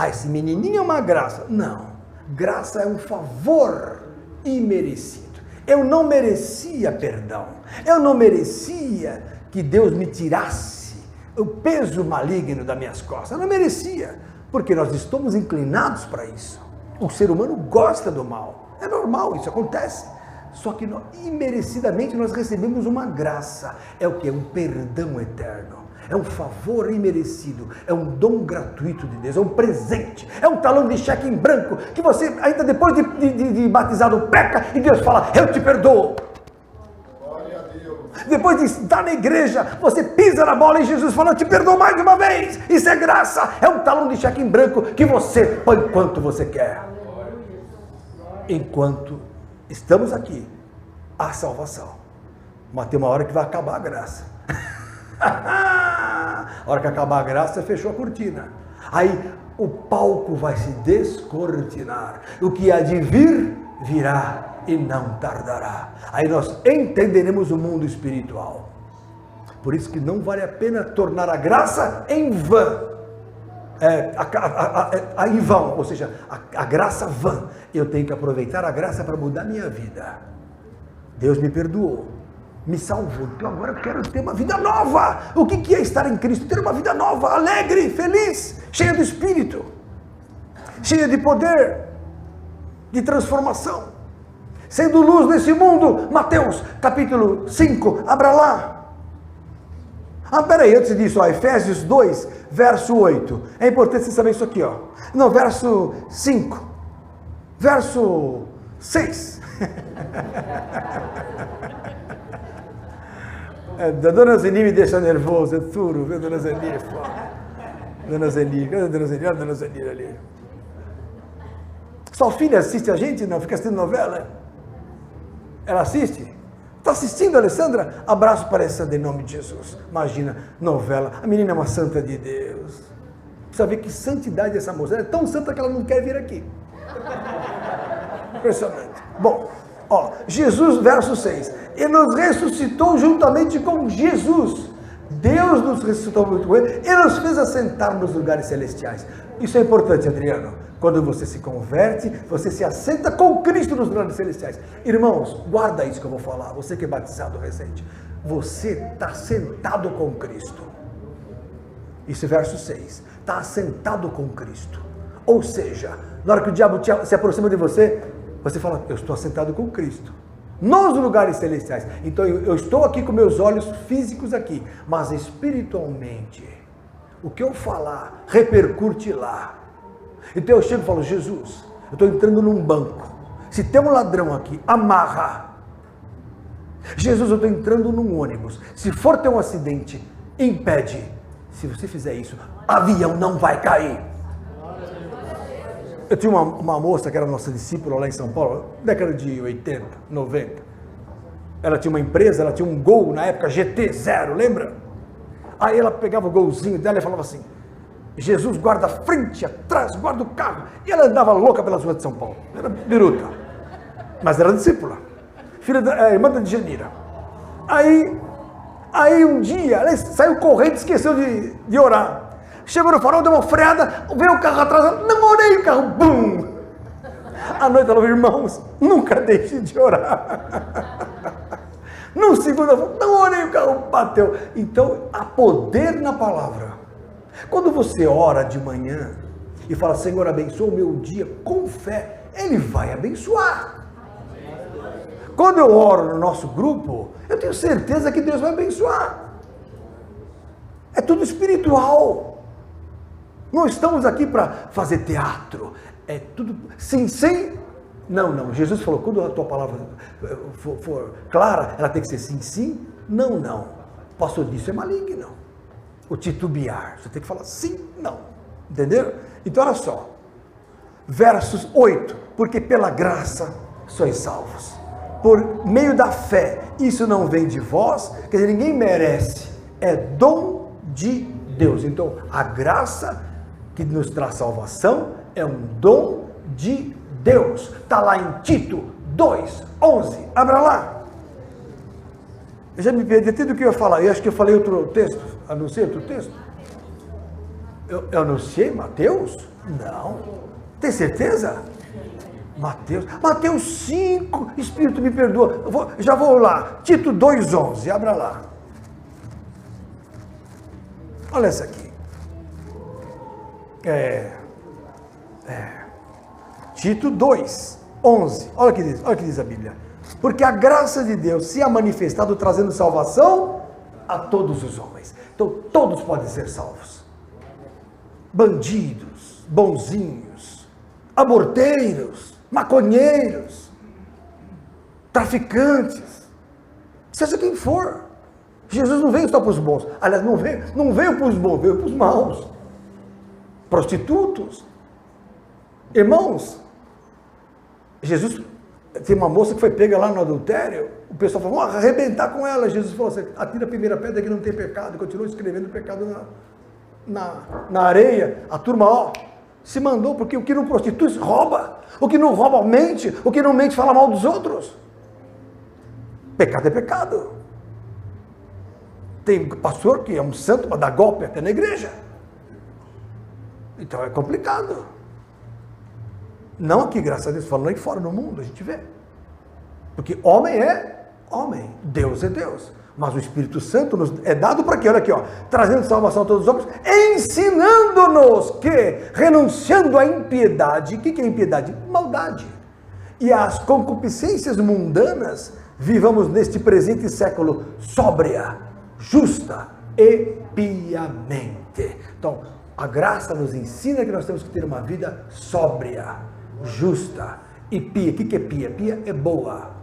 Esse menininho é uma graça. Não. Graça é um favor imerecido. Eu não merecia perdão. Eu não merecia que Deus me tirasse o peso maligno das minhas costas. Eu não merecia, porque nós estamos inclinados para isso. O ser humano gosta do mal. É normal, isso acontece. Só que imerecidamente nós recebemos uma graça. É o que? Um perdão eterno. É um favor imerecido, é um dom gratuito de Deus, é um presente, é um talão de cheque em branco, que você ainda depois de batizado peca, e Deus fala, eu te perdoo. Glória a Deus. Depois de estar na igreja, você pisa na bola e Jesus fala, eu te perdoo mais de uma vez. Isso é graça, é um talão de cheque em branco, que você põe quanto você quer. Enquanto estamos aqui, há salvação. Mas tem uma hora que vai acabar a graça. A hora que acabar a graça, fechou a cortina. Aí o palco vai se descortinar. O que há de vir, virá e não tardará. Aí nós entenderemos o mundo espiritual. Por isso que não vale a pena tornar a graça em vã. Em vão, ou seja, a graça vã. Eu tenho que aproveitar a graça para mudar minha vida. Deus me perdoou, me salvou, então agora eu quero ter uma vida nova. O que é estar em Cristo? Ter uma vida nova, alegre, feliz, cheia do Espírito, cheia de poder, de transformação, sendo luz nesse mundo. Mateus capítulo 5, abra lá. Peraí, antes disso, Efésios 2, verso 8, é importante você saber isso aqui, não, verso 5, verso 6, Dona Zeni me deixa nervoso, é duro, viu, Dona Zeni, é foda. Dona Zeni, cadê a Dona Zeni? Olha a Dona Zeni ali. Sua filha assiste a gente? Não, fica assistindo novela? Ela assiste? Está assistindo, Alessandra? Abraço para a Alessandra em nome de Jesus. Imagina, novela, a menina é uma santa de Deus. Precisa ver que santidade essa moça, ela é tão santa que ela não quer vir aqui. Impressionante. Bom, Jesus, verso 6, ele nos ressuscitou juntamente com Jesus. Deus nos ressuscitou junto com ele e nos fez assentar nos lugares celestiais. Isso é importante, Adriano. Quando você se converte, você se assenta com Cristo nos lugares celestiais. Irmãos, guarda isso que eu vou falar. Você que é batizado recente, você está sentado com Cristo. Isso é verso 6. Está assentado com Cristo. Ou seja, na hora que o diabo se aproxima de você, você fala, eu estou assentado com Cristo, nos lugares celestiais. Então eu estou aqui com meus olhos físicos aqui, mas espiritualmente, o que eu falar, repercute lá. Então eu chego e falo, Jesus, eu estou entrando num banco, se tem um ladrão aqui, amarra. Jesus, eu estou entrando num ônibus, se for ter um acidente, impede. Se você fizer isso, avião não vai cair. Eu tinha uma moça que era nossa discípula lá em São Paulo, década de 80, 90. Ela tinha uma empresa, ela tinha um Gol na época GT0, lembra? Aí ela pegava o golzinho dela e falava assim, Jesus guarda a frente, atrás, guarda o carro. E ela andava louca pelas ruas de São Paulo. Era biruta. Mas era discípula. Filha da irmã da Djanira. Aí um dia, ela saiu correndo e esqueceu de orar. Chegou no farol, deu uma freada, veio o carro atrás, não orei, o carro, bum! À noite ela falou, irmãos, nunca deixe de orar. No segundo ela falou, não orei, o carro bateu. Então, há poder na palavra. Quando você ora de manhã e fala, Senhor, abençoa o meu dia com fé, Ele vai abençoar. quando eu oro no nosso grupo, eu tenho certeza que Deus vai abençoar. É tudo espiritual. Não estamos aqui para fazer teatro. É tudo sim, sim. Não. Jesus falou, quando a tua palavra for clara, ela tem que ser sim, sim. Não. O pastor disse, é maligno. O titubear. Você tem que falar sim, não. Entenderam? Então, olha só. Versos 8. Porque pela graça sois salvos. Por meio da fé. Isso não vem de vós. Quer dizer, ninguém merece. É dom de Deus. Então, a graça que nos traz salvação é um dom de Deus. Está lá em Tito 2:11. Abra lá. Eu já me perdi até do que eu ia falar. Eu acho que eu falei outro texto. Anunciei outro texto? Eu anunciei Mateus? Não. Tem certeza? Mateus 5. Espírito me perdoa. Já vou lá. Tito 2:11. Abra lá. Olha essa aqui. Tito 2:11. Olha o que diz a Bíblia. Porque a graça de Deus se ha manifestado trazendo salvação a todos os homens. Então todos podem ser salvos. Bandidos, bonzinhos, aborteiros, maconheiros, traficantes, seja quem for. Jesus não veio só para os bons. Aliás, não veio para os bons, veio para os maus. Prostitutos. Irmãos, Jesus, tem uma moça que foi pega lá no adultério, o pessoal falou, vamos arrebentar com ela. Jesus falou assim, atira a primeira pedra que não tem pecado, continua escrevendo o pecado na areia. A turma, se mandou, porque o que não prostitui rouba, o que não rouba mente, o que não mente fala mal dos outros. Pecado é pecado. Tem pastor que é um santo para dar golpe até na igreja. Então é complicado. Não aqui, graças a Deus, falando aí fora no mundo, a gente vê. Porque homem é homem, Deus é Deus. Mas o Espírito Santo nos é dado para quê? Olha aqui, trazendo salvação a todos os homens, ensinando-nos que, renunciando à impiedade, o que é impiedade? Maldade. E às concupiscências mundanas, vivamos neste presente século sóbria, justa e piamente. Então, a graça nos ensina que nós temos que ter uma vida sóbria, justa e pia. O que é pia? Pia é boa.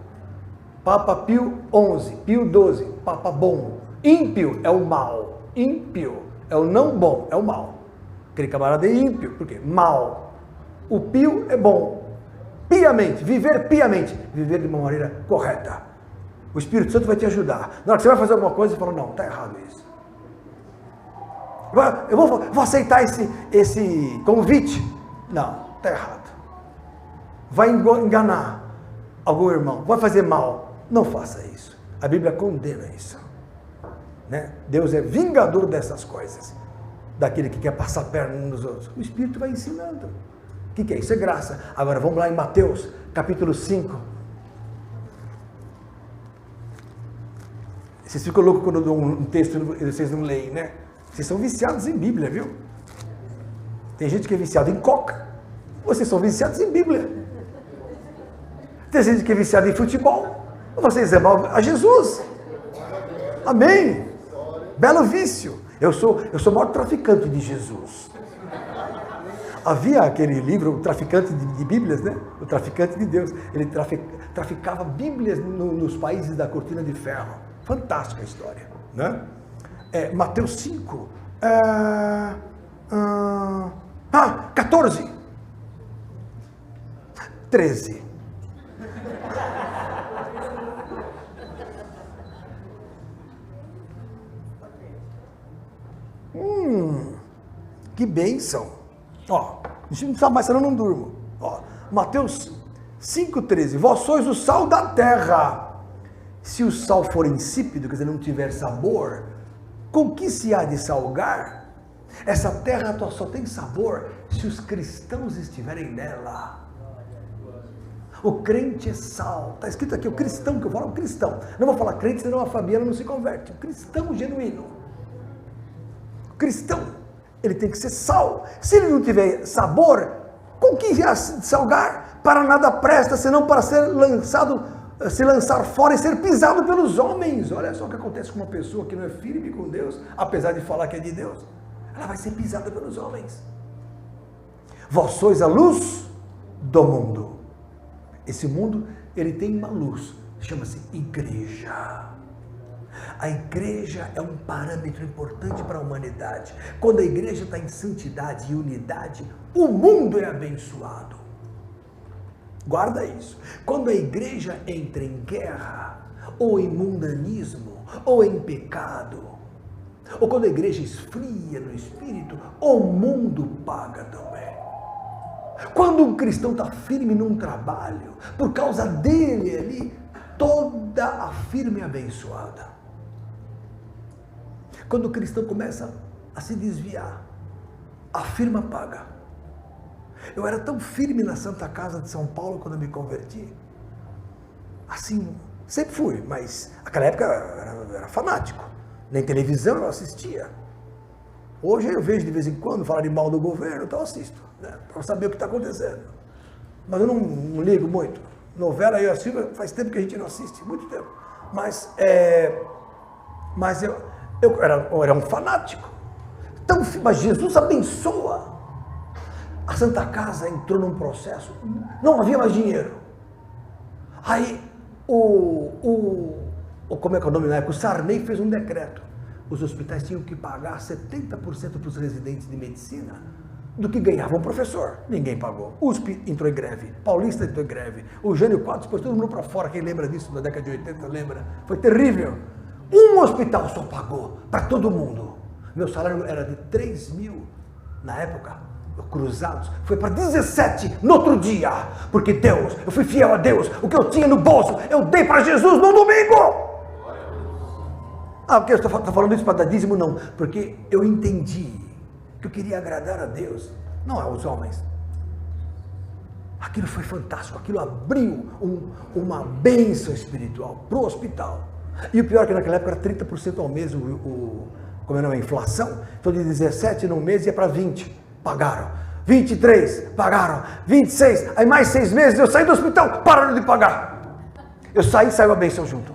Papa Pio XI, Pio XII, Papa bom. Ímpio é o mal. Ímpio é o não bom, é o mal. Aquele camarada é ímpio, por quê? Mal. O pio é bom. Piamente, viver de uma maneira correta. O Espírito Santo vai te ajudar. Na hora que você vai fazer alguma coisa, você fala, não, está errado isso. Eu vou aceitar esse convite. Não, está errado. Vai enganar algum irmão, vai fazer mal. Não faça isso. A Bíblia condena isso. Né? Deus é vingador dessas coisas. Daquele que quer passar a perna uns nos outros. O Espírito vai ensinando. O que é isso? É graça. Agora vamos lá em Mateus, capítulo 5. Vocês ficam loucos quando eu dou um texto e vocês não leem, né? Vocês são viciados em Bíblia, viu? Tem gente que é viciada em coca. Vocês são viciados em Bíblia. Tem gente que é viciada em futebol. Vocês amam a Jesus. Amém. Belo vício. Eu sou o maior traficante de Jesus. Havia aquele livro, o traficante de Bíblias, né? O traficante de Deus. Ele traficava Bíblias nos países da cortina de ferro. Fantástica a história, né? Mateus 5, 14, 13. Que bênção. Deixa eu não saber mais, senão eu não durmo. Mateus 5,13. Vós sois o sal da terra. Se o sal for insípido, quer dizer, não tiver sabor, com que se há de salgar? Essa terra só tem sabor se os cristãos estiverem nela. O crente é sal. Está escrito aqui, o cristão, que eu falo, o cristão. Não vou falar crente, senão a Fabiana não se converte. O cristão genuíno. O cristão, ele tem que ser sal. Se ele não tiver sabor, com que há de salgar? Para nada presta, senão para ser lançado se lançar fora e ser pisado pelos homens. Olha só o que acontece com uma pessoa que não é firme com Deus, apesar de falar que é de Deus. Ela vai ser pisada pelos homens. Vós sois a luz do mundo. Esse mundo, ele tem uma luz, chama-se igreja. A igreja é um parâmetro importante para a humanidade. Quando a igreja está em santidade e unidade, o mundo é abençoado. Guarda isso. Quando a igreja entra em guerra, ou em mundanismo, ou em pecado, ou quando a igreja esfria no espírito, o mundo paga também. Quando um cristão está firme num trabalho, por causa dele ali, toda a firma é abençoada. Quando o cristão começa a se desviar, a firma paga. Eu era tão firme na Santa Casa de São Paulo quando eu me converti. Assim, sempre fui, mas naquela época eu era fanático. Nem televisão eu assistia. Hoje eu vejo de vez em quando falar de mal do governo, então eu assisto, né, para saber o que está acontecendo. Mas eu não ligo muito. Novela eu assisto, faz tempo que a gente não assiste, muito tempo. Mas eu era um fanático. Então, mas Jesus abençoa. A Santa Casa entrou num processo, não havia mais dinheiro. Aí, como é que é o nome na época? O Sarney fez um decreto. Os hospitais tinham que pagar 70% para os residentes de medicina do que ganhava um professor. Ninguém pagou. USP entrou em greve, Paulista entrou em greve, o Jânio Quadros pôs todo mundo para fora. Quem lembra disso na década de 80, lembra? Foi terrível. Um hospital só pagou para todo mundo. Meu salário era de 3 mil na época. Cruzados, foi para 17 no outro dia, porque Deus, eu fui fiel a Deus, o que eu tinha no bolso, eu dei para Jesus no domingo. Porque eu estou falando isso para dar dízimo? Não, porque eu entendi que eu queria agradar a Deus, não aos homens. Aquilo foi fantástico, aquilo abriu uma bênção espiritual para o hospital. E o pior é que naquela época era 30% ao mês, como é a inflação, então de 17 no mês ia para 20. Pagaram, 23, pagaram, 26, aí mais 6 meses eu saí do hospital, pararam de pagar. Eu saí e saiu a bênção junto.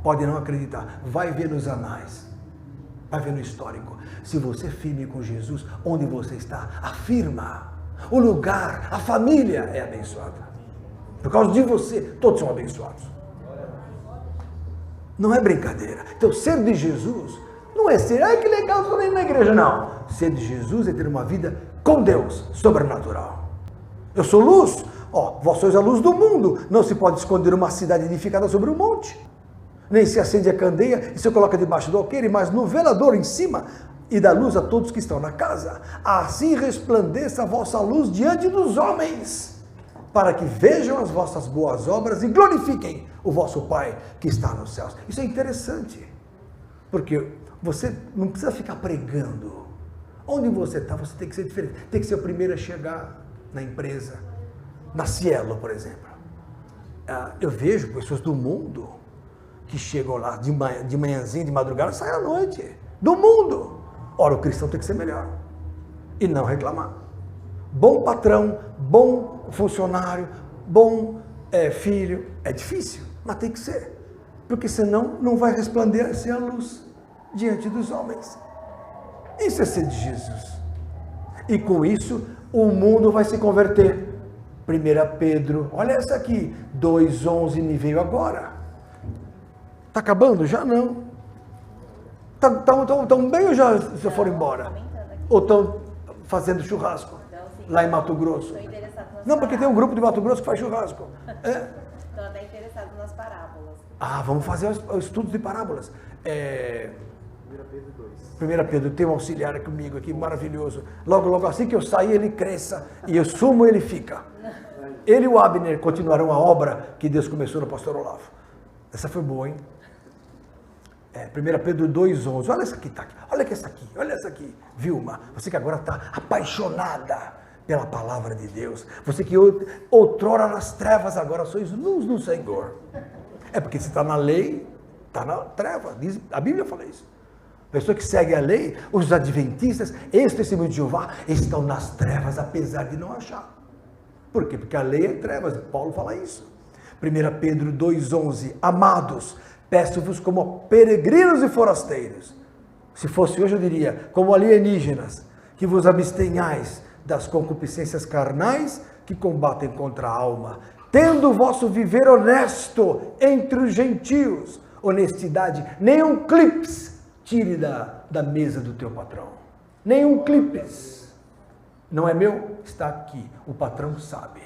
Pode não acreditar, vai ver nos anais, vai ver no histórico. Se você é firme com Jesus, onde você está, afirma. O lugar, a família é abençoada. Por causa de você, todos são abençoados. Não é brincadeira. Então, ser de Jesus não é ser, que legal, estou indo na igreja, não. Ser de Jesus é ter uma vida com Deus, sobrenatural. Eu sou luz, vós sois a luz do mundo. Não se pode esconder uma cidade edificada sobre um monte. Nem se acende a candeia e se coloca debaixo do alqueire, mas no velador em cima, e dá luz a todos que estão na casa. Assim resplandeça a vossa luz diante dos homens, para que vejam as vossas boas obras e glorifiquem o vosso Pai que está nos céus. Isso é interessante, porque você não precisa ficar pregando. Onde você está, você tem que ser diferente. Tem que ser o primeiro a chegar na empresa. Na Cielo, por exemplo. Eu vejo pessoas do mundo que chegam lá de manhãzinha, de madrugada, saem à noite. Do mundo. Ora, o cristão tem que ser melhor. E não reclamar. Bom patrão, bom funcionário, bom filho. É difícil, mas tem que ser. Porque senão não vai resplandecer a luz diante dos homens. Isso é ser de Jesus. E com isso, o mundo vai se converter. 1 Pedro, olha essa aqui, 2,11 me veio agora. Está acabando? Já não. Estão bem ou já foram embora? Ou estão fazendo churrasco? Lá em Mato Grosso? Não, porque tem um grupo de Mato Grosso que faz churrasco. Estou até interessado nas parábolas. Vamos fazer os estudos de parábolas. 1 Pedro 2. 1 Pedro, tem um auxiliar comigo aqui, maravilhoso. Logo assim que eu sair, ele cresça. E eu sumo, ele fica. Ele e o Abner continuarão a obra que Deus começou no pastor Olavo. Essa foi boa, hein? 1 Pedro 2,11. Olha essa aqui, olha essa aqui. Vilma, você que agora está apaixonada pela palavra de Deus. Você que outrora nas trevas, agora sois luz do Senhor. É porque você está na lei, está na treva. A Bíblia fala isso. Pessoa que segue a lei, os adventistas, esse testemunho de Jeová, estão nas trevas, apesar de não achar. Por quê? Porque a lei é trevas. Paulo fala isso. 1 Pedro 2,11, amados, peço-vos como peregrinos e forasteiros. Se fosse hoje eu diria, como alienígenas, que vos abstenhais das concupiscências carnais que combatem contra a alma, tendo o vosso viver honesto entre os gentios. Honestidade, nenhum clips tire da mesa do teu patrão. Nenhum clips. Não é meu? Está aqui. O patrão sabe.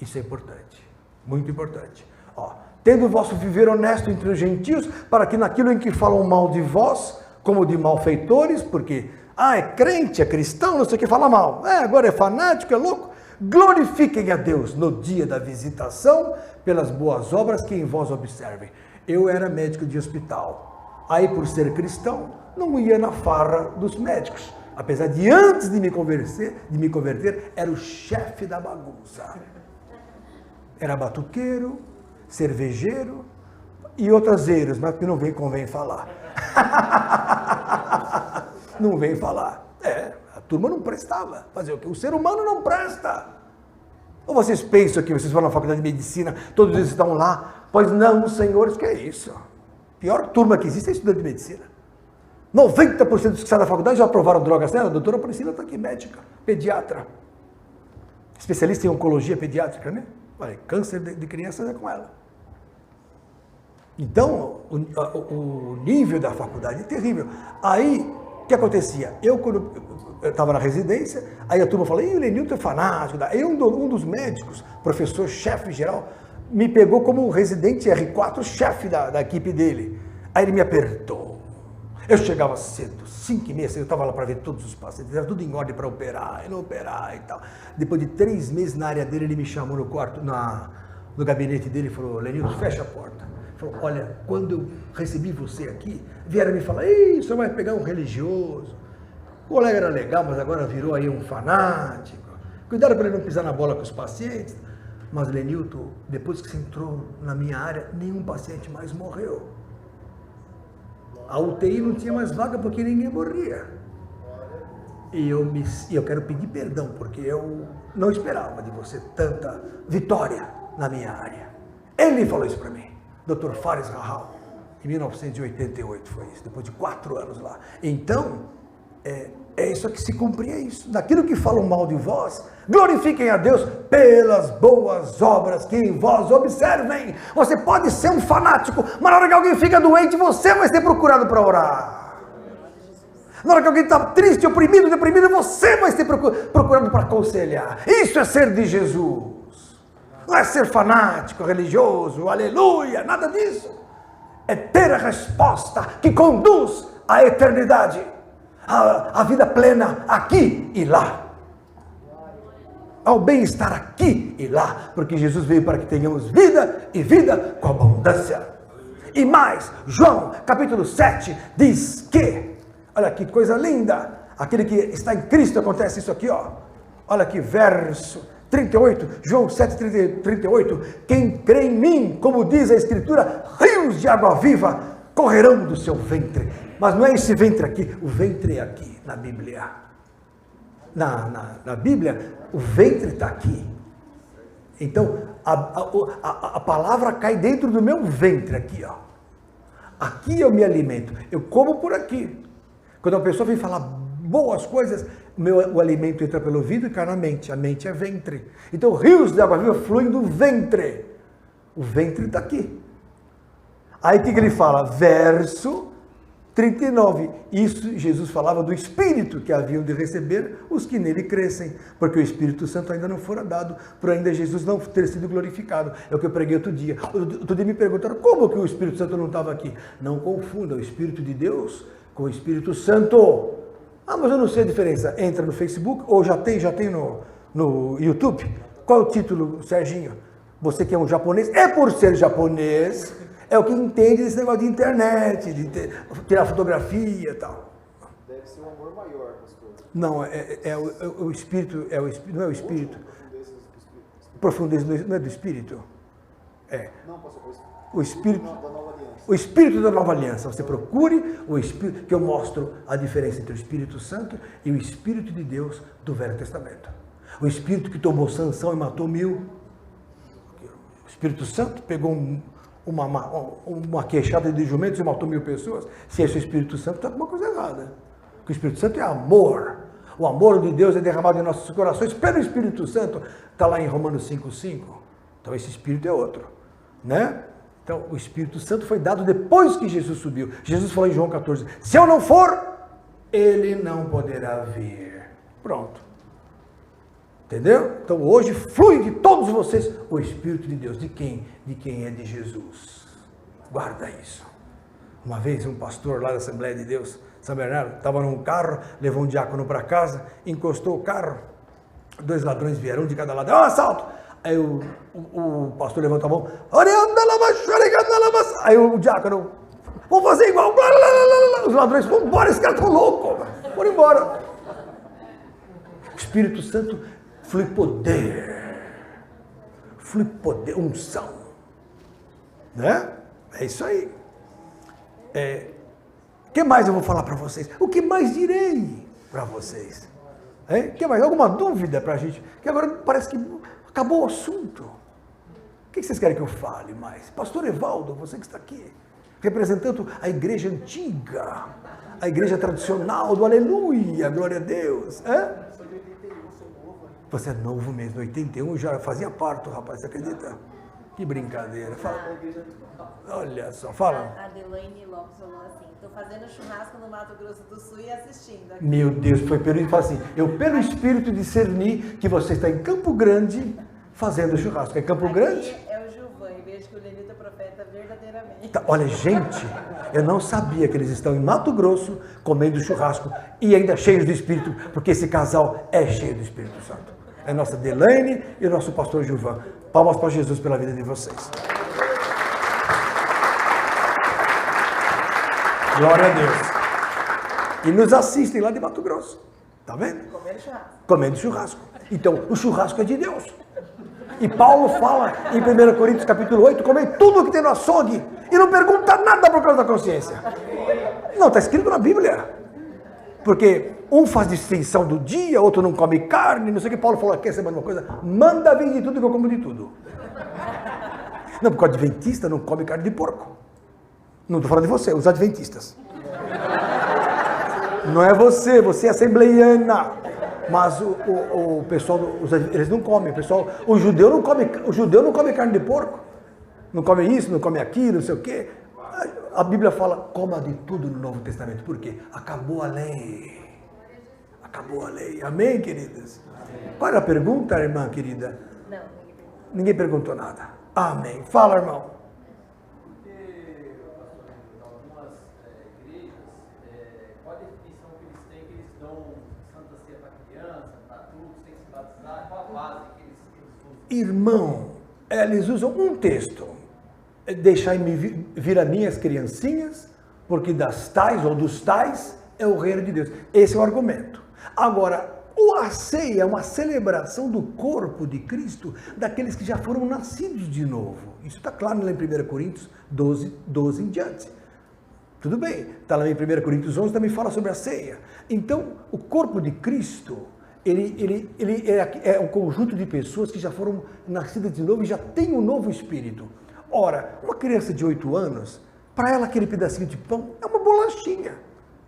Isso é importante. Muito importante. Ó, tendo o vosso viver honesto entre os gentios, para que naquilo em que falam mal de vós, como de malfeitores, porque, é crente, é cristão, não sei o que, fala mal. Agora é fanático, é louco. Glorifiquem a Deus no dia da visitação, pelas boas obras que em vós observem. Eu era médico de hospital. Aí, por ser cristão, não ia na farra dos médicos. Apesar de antes de me converter, era o chefe da bagunça. Era batuqueiro, cervejeiro e outras eiras, mas que não convém falar. Não vem falar. A turma não prestava. Fazer o quê? O ser humano não presta. Ou vocês pensam que vocês vão na faculdade de medicina, todos eles estão lá? Pois não, senhores, que é isso? A pior turma que existe é estudante de medicina. 90% dos que saem da faculdade já aprovaram drogas nela. A doutora Priscila está aqui, médica, pediatra. Especialista em oncologia pediátrica, né? Olha, câncer de crianças é com ela. Então, o nível da faculdade é terrível. Aí, o que acontecia? Quando eu estava na residência, aí a turma falou, o Lenilton é fanático. Aí um dos médicos, professor, chefe geral, me pegou como residente R4, chefe da equipe dele. Aí ele me apertou. Eu chegava cedo, 5h30, eu estava lá para ver todos os pacientes, era tudo em ordem para operar, e não operar e tal. Depois de 3 meses na área dele, ele me chamou no quarto, no gabinete dele e falou, Lenilton, fecha a porta. Ele falou, olha, quando eu recebi você aqui, vieram me falar, você vai pegar um religioso. O colega era legal, mas agora virou aí um fanático. Cuidado para ele não pisar na bola com os pacientes. Mas, Lenilton, depois que você entrou na minha área, nenhum paciente mais morreu. A UTI não tinha mais vaga porque ninguém morria. E eu quero pedir perdão, porque eu não esperava de você tanta vitória na minha área. Ele falou isso para mim, Dr. Fares Rahal, em 1988 foi isso, depois de 4 anos lá. Então, é isso que se cumpria isso. Daquilo que falam mal de vós, glorifiquem a Deus pelas boas obras que em vós observem. Você pode ser um fanático, mas na hora que alguém fica doente, você vai ser procurado para orar. Na hora que alguém está triste, oprimido, deprimido, você vai ser procurado para aconselhar. Isso é ser de Jesus. Não é ser fanático, religioso, aleluia, nada disso. É ter a resposta que conduz à eternidade. A vida plena aqui e lá, ao bem-estar aqui e lá, porque Jesus veio para que tenhamos vida e vida com abundância. E mais, João capítulo 7 diz que, olha que coisa linda, aquele que está em Cristo, acontece isso aqui, ó. Olha que verso 38, João 7, 38, quem crê em mim, como diz a Escritura, rios de água viva correrão do seu ventre. Mas não é esse ventre aqui, o ventre é aqui, na Bíblia. Na Bíblia, o ventre está aqui. Então, a palavra cai dentro do meu ventre aqui, ó. Aqui eu me alimento, eu como por aqui. Quando uma pessoa vem falar boas coisas, o alimento entra pelo ouvido e cai na mente. A mente é ventre. Então, rios de água viva fluem do ventre. O ventre está aqui. Aí o que ele fala? Verso 39, isso Jesus falava do Espírito que haviam de receber os que nele crescem, porque o Espírito Santo ainda não fora dado, por ainda Jesus não ter sido glorificado. É o que eu preguei outro dia. Outro dia me perguntaram, como que o Espírito Santo não estava aqui? Não confunda o Espírito de Deus com o Espírito Santo. Mas eu não sei a diferença. Entra no Facebook, ou já tem no YouTube. Qual é o título, Serginho? Você que é um japonês, é por ser japonês... É o que entende desse negócio de internet, de tirar fotografia e tal. Deve ser um amor maior, pastor. Não, o espírito, não é o espírito. Profundeza não é do espírito? Não, pastor, o espírito da nova aliança. O espírito da nova aliança. Você procure o espírito, que eu mostro a diferença entre o Espírito Santo e o Espírito de Deus do Velho Testamento. O espírito que tomou Sansão e matou 1000. O Espírito Santo pegou uma queixada de jumentos e matou 1000 pessoas. Se esse é o Espírito Santo, está alguma coisa errada. Porque o Espírito Santo é amor. O amor de Deus é derramado em nossos corações pelo Espírito Santo. Está lá em Romanos 5,5. Então esse Espírito é outro, né? Então o Espírito Santo foi dado depois que Jesus subiu. Jesus falou em João 14, se eu não for, ele não poderá vir. Pronto. Entendeu? Então hoje flui de todos vocês o Espírito de Deus. De quem? De quem é de Jesus. Guarda isso. Uma vez um pastor lá da Assembleia de Deus, São Bernardo, estava num carro, levou um diácono para casa, encostou o carro, 2 ladrões vieram, um de cada lado, assalto! Aí o pastor levantou a mão, aí o diácono, vamos fazer igual, os ladrões, vamos embora, esse cara tá louco, vamos embora. O Espírito Santo flui poder, unção, né? É isso aí. O que mais eu vou falar para vocês? O que mais direi para vocês? Que mais? Alguma dúvida para a gente? Que agora parece que acabou o assunto. O que vocês querem que eu fale mais? Pastor Evaldo, você que está aqui, representando a igreja antiga, a igreja tradicional do aleluia, glória a Deus. Sou de 81, sou novo. Você é novo mesmo, 81 já fazia parto, rapaz, você acredita? Que brincadeira. Fala. Olha só, fala. A Adelaine Lopes falou assim, estou fazendo churrasco no Mato Grosso do Sul e assistindo aqui. Meu Deus, foi pelo assim, eu pelo Espírito discerni que você está em Campo Grande fazendo churrasco. É Campo Grande? É o Gilvan, e vejo que o Lenito é profeta verdadeiramente. Tá, olha, gente, eu não sabia que eles estão em Mato Grosso comendo churrasco e ainda cheios do Espírito, porque esse casal é cheio do Espírito Santo. É a nossa Adelaine e o nosso pastor Gilvan. Palmas para Jesus pela vida de vocês. Glória a Deus. E nos assistem lá de Mato Grosso. Tá vendo? Comendo churrasco. Comendo churrasco. Então, o churrasco é de Deus. E Paulo fala em 1 Coríntios capítulo 8, comei tudo o que tem no açougue e não pergunta nada por causa da consciência. Não, está escrito na Bíblia. Porque um faz distinção do dia, outro não come carne, não sei o que. Paulo falou, quer saber uma coisa? Manda vir de tudo que eu como de tudo. Não, porque o adventista não come carne de porco. Não estou falando de você, os adventistas. Não é você, você é assembleiana. Mas o pessoal, eles não comem, o judeu não come carne de porco. Não come isso, não come aquilo, não sei o quê. A Bíblia fala, coma de tudo no Novo Testamento. Por quê? Acabou a lei. Acabou a lei. Amém, queridas? Qual era a pergunta, irmã querida? Não, Ninguém perguntou nada. Amém. Fala, irmão. Porque, pastor, em algumas igrejas, qual a definição que eles têm, que eles dão Santa Ceia para criança, para adultos, tem que se batizar, qual a base que eles usam? Irmão, eles usam um texto. Deixai-me vir a minhas criancinhas, porque das tais ou dos tais é o reino de Deus. Esse é o argumento. Agora, a ceia é uma celebração do corpo de Cristo, daqueles que já foram nascidos de novo. Isso está claro lá em 1 Coríntios 12 em diante. Tudo bem, está lá em 1 Coríntios 11, também fala sobre a ceia. Então, o corpo de Cristo, ele é um conjunto de pessoas que já foram nascidas de novo e já têm um novo espírito. Ora, uma criança de 8 anos, para ela aquele pedacinho de pão é uma bolachinha,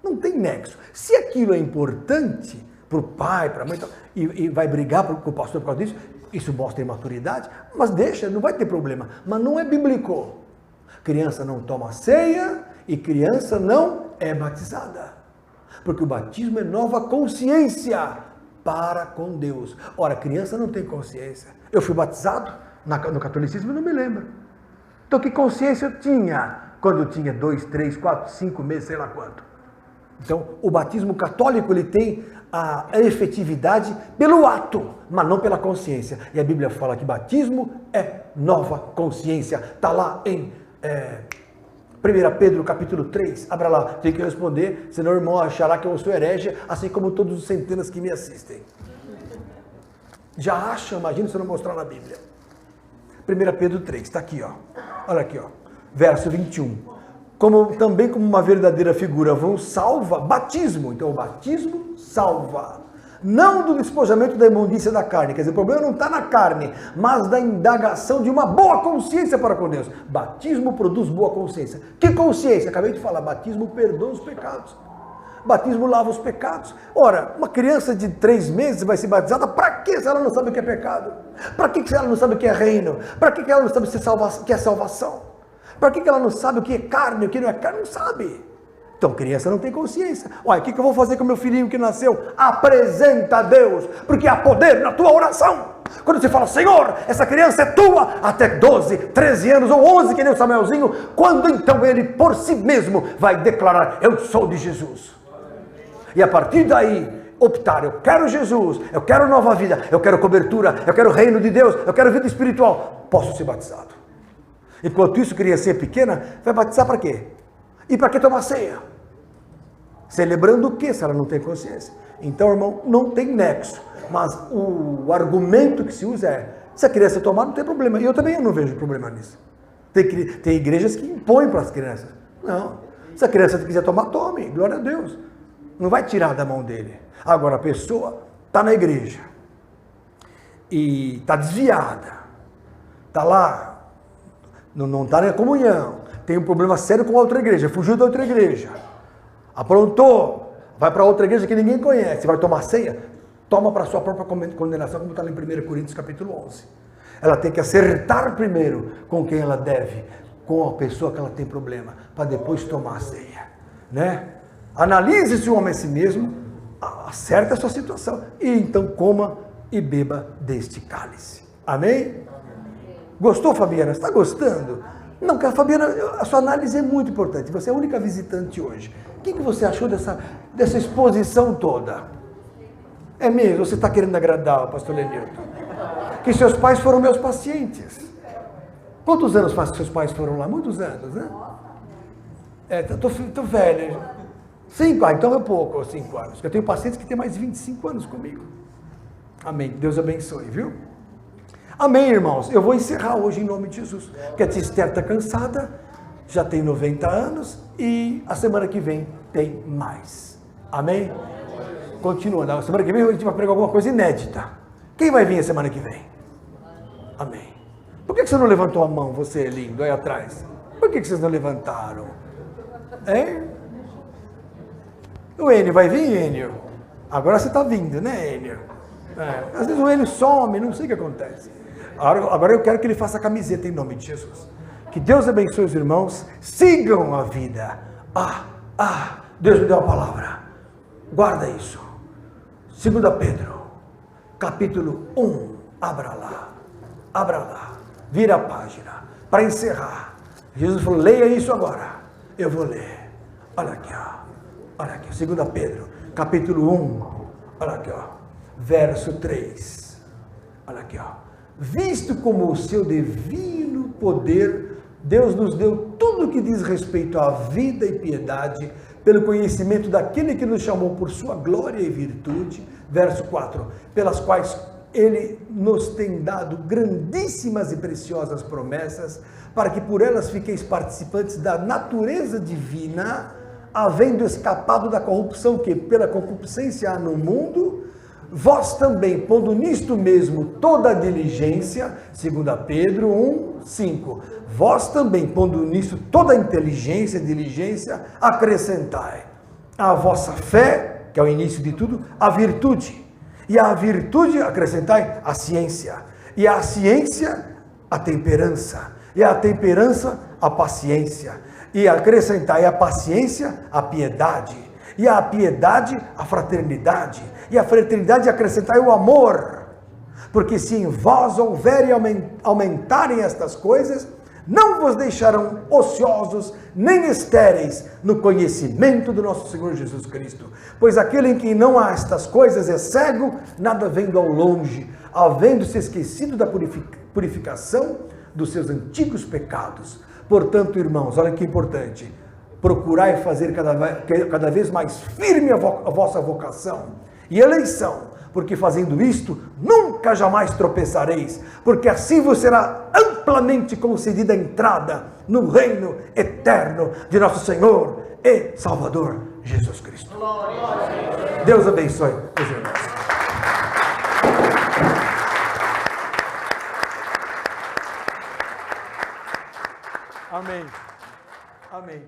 não tem nexo. Se aquilo é importante para o pai, para a mãe, e vai brigar com o pastor por causa disso, isso mostra imaturidade, mas deixa, não vai ter problema. Mas não é bíblico. Criança não toma ceia e criança não é batizada. Porque o batismo é nova consciência para com Deus. Ora, criança não tem consciência. Eu fui batizado no catolicismo e não me lembro. Então, que consciência eu tinha quando eu tinha 2, 3, 4, 5 meses, sei lá quanto. Então, o batismo católico, ele tem a efetividade pelo ato, mas não pela consciência. E a Bíblia fala que batismo é nova consciência. Está lá em 1 Pedro capítulo 3. Abra lá, tem que responder, senão o irmão achará que eu sou herege, assim como todos os centenas que me assistem. Já acha, imagina se eu não mostrar na Bíblia. 1 Pedro 3, está aqui, ó. Olha aqui, ó. Verso 21. Também como uma verdadeira figura vos salva, batismo. Então o batismo salva. Não do despojamento da imundícia da carne. Quer dizer, o problema não está na carne, mas da indagação de uma boa consciência para com Deus. Batismo produz boa consciência. Que consciência? Acabei de falar, batismo perdoa os pecados. Batismo lava os pecados. Ora, uma criança de 3 meses vai ser batizada, para que se ela não sabe o que é pecado? Para que se ela não sabe o que é reino? Para que ela não sabe o que é salvação? Para que ela não sabe o que é carne, o que não é carne? Não sabe. Então, criança não tem consciência. Olha, o que eu vou fazer com meu filhinho que nasceu? Apresenta a Deus, porque há poder na tua oração. Quando você fala, Senhor, essa criança é tua, até 12, 13 anos ou 11, que nem o Samuelzinho, quando então ele por si mesmo vai declarar, eu sou de Jesus. E a partir daí, optar, eu quero Jesus, eu quero nova vida, eu quero cobertura, eu quero reino de Deus, eu quero vida espiritual, posso ser batizado. Enquanto isso, criança pequena, vai batizar para quê? E para que tomar ceia? Celebrando o que se ela não tem consciência? Então, irmão, não tem nexo. Mas o argumento que se usa é, se a criança tomar, não tem problema. E eu também não vejo problema nisso. Tem igrejas que impõem para as crianças. Não. Se a criança quiser tomar, tome. Glória a Deus. Não vai tirar da mão dele. Agora, a pessoa está na igreja e está desviada. Está lá, não está na comunhão. Tem um problema sério com a outra igreja. Fugiu da outra igreja. Aprontou. Vai para outra igreja que ninguém conhece. Vai tomar ceia. Toma para a sua própria condenação, como está lá em 1 Coríntios capítulo 11. Ela tem que acertar primeiro com quem ela deve, com a pessoa que ela tem problema, para depois tomar a ceia, né? Analise se o homem é si mesmo, acerta a sua situação, e então coma e beba deste cálice. Amém? Gostou, Fabiana? Você está gostando? Não, porque Fabiana, a sua análise é muito importante. Você é a única visitante hoje. O que você achou dessa exposição toda? É mesmo? Você está querendo agradar o pastor Lenilton? Que seus pais foram meus pacientes. Quantos anos faz que seus pais foram lá? Muitos anos, né? Estou velho. 5 anos, então é pouco, 5 anos. Eu tenho pacientes que têm mais de 25 anos comigo. Amém. Deus abençoe, viu? Amém, irmãos. Eu vou encerrar hoje em nome de Jesus. Porque a tia Esther está cansada, já tem 90 anos e a semana que vem tem mais. Amém? Continua. Na semana que vem a gente vai pregar alguma coisa inédita. Quem vai vir a semana que vem? Amém. Por que você não levantou a mão, você lindo, aí atrás? Por que vocês não levantaram? Hein? O Enio vai vir, Enio? Agora você está vindo, né, Enio? Às vezes o Enio some, não sei o que acontece. Agora eu quero que ele faça a camiseta em nome de Jesus. Que Deus abençoe os irmãos. Sigam a vida. Deus me deu a palavra. Guarda isso. 2 Pedro, capítulo 1. Abra lá. Vira a página. Para encerrar. Jesus falou, leia isso agora. Eu vou ler. Olha aqui, ó. Olha aqui, 2 Pedro, capítulo 1. Olha aqui, ó. Verso 3. Olha aqui, ó. Visto como o seu divino poder, Deus nos deu tudo que diz respeito à vida e piedade, pelo conhecimento daquele que nos chamou por sua glória e virtude, verso 4, pelas quais ele nos tem dado grandíssimas e preciosas promessas, para que por elas fiqueis participantes da natureza divina, havendo escapado da corrupção que pela concupiscência há no mundo, vós também, pondo nisto mesmo toda a diligência, 2 Pedro 1:5, vós também, pondo nisto toda a inteligência, diligência, acrescentai a vossa fé, que é o início de tudo, a virtude, e a virtude acrescentai a ciência, e a ciência a temperança, e a temperança a paciência, e acrescentai a paciência a piedade, e a piedade a fraternidade, e a fraternidade acrescentai o amor, porque se em vós houverem aumentarem estas coisas, não vos deixarão ociosos nem estéreis no conhecimento do nosso Senhor Jesus Cristo. Pois aquele em quem não há estas coisas é cego, nada vendo ao longe, havendo-se esquecido da purificação dos seus antigos pecados. Portanto, irmãos, olha que importante, procurai fazer cada vez mais firme a vossa vocação e eleição, porque fazendo isto, nunca jamais tropeçareis, porque assim vos será amplamente concedida a entrada no reino eterno de nosso Senhor e Salvador Jesus Cristo. Deus abençoe os irmãos. Amém. Amém.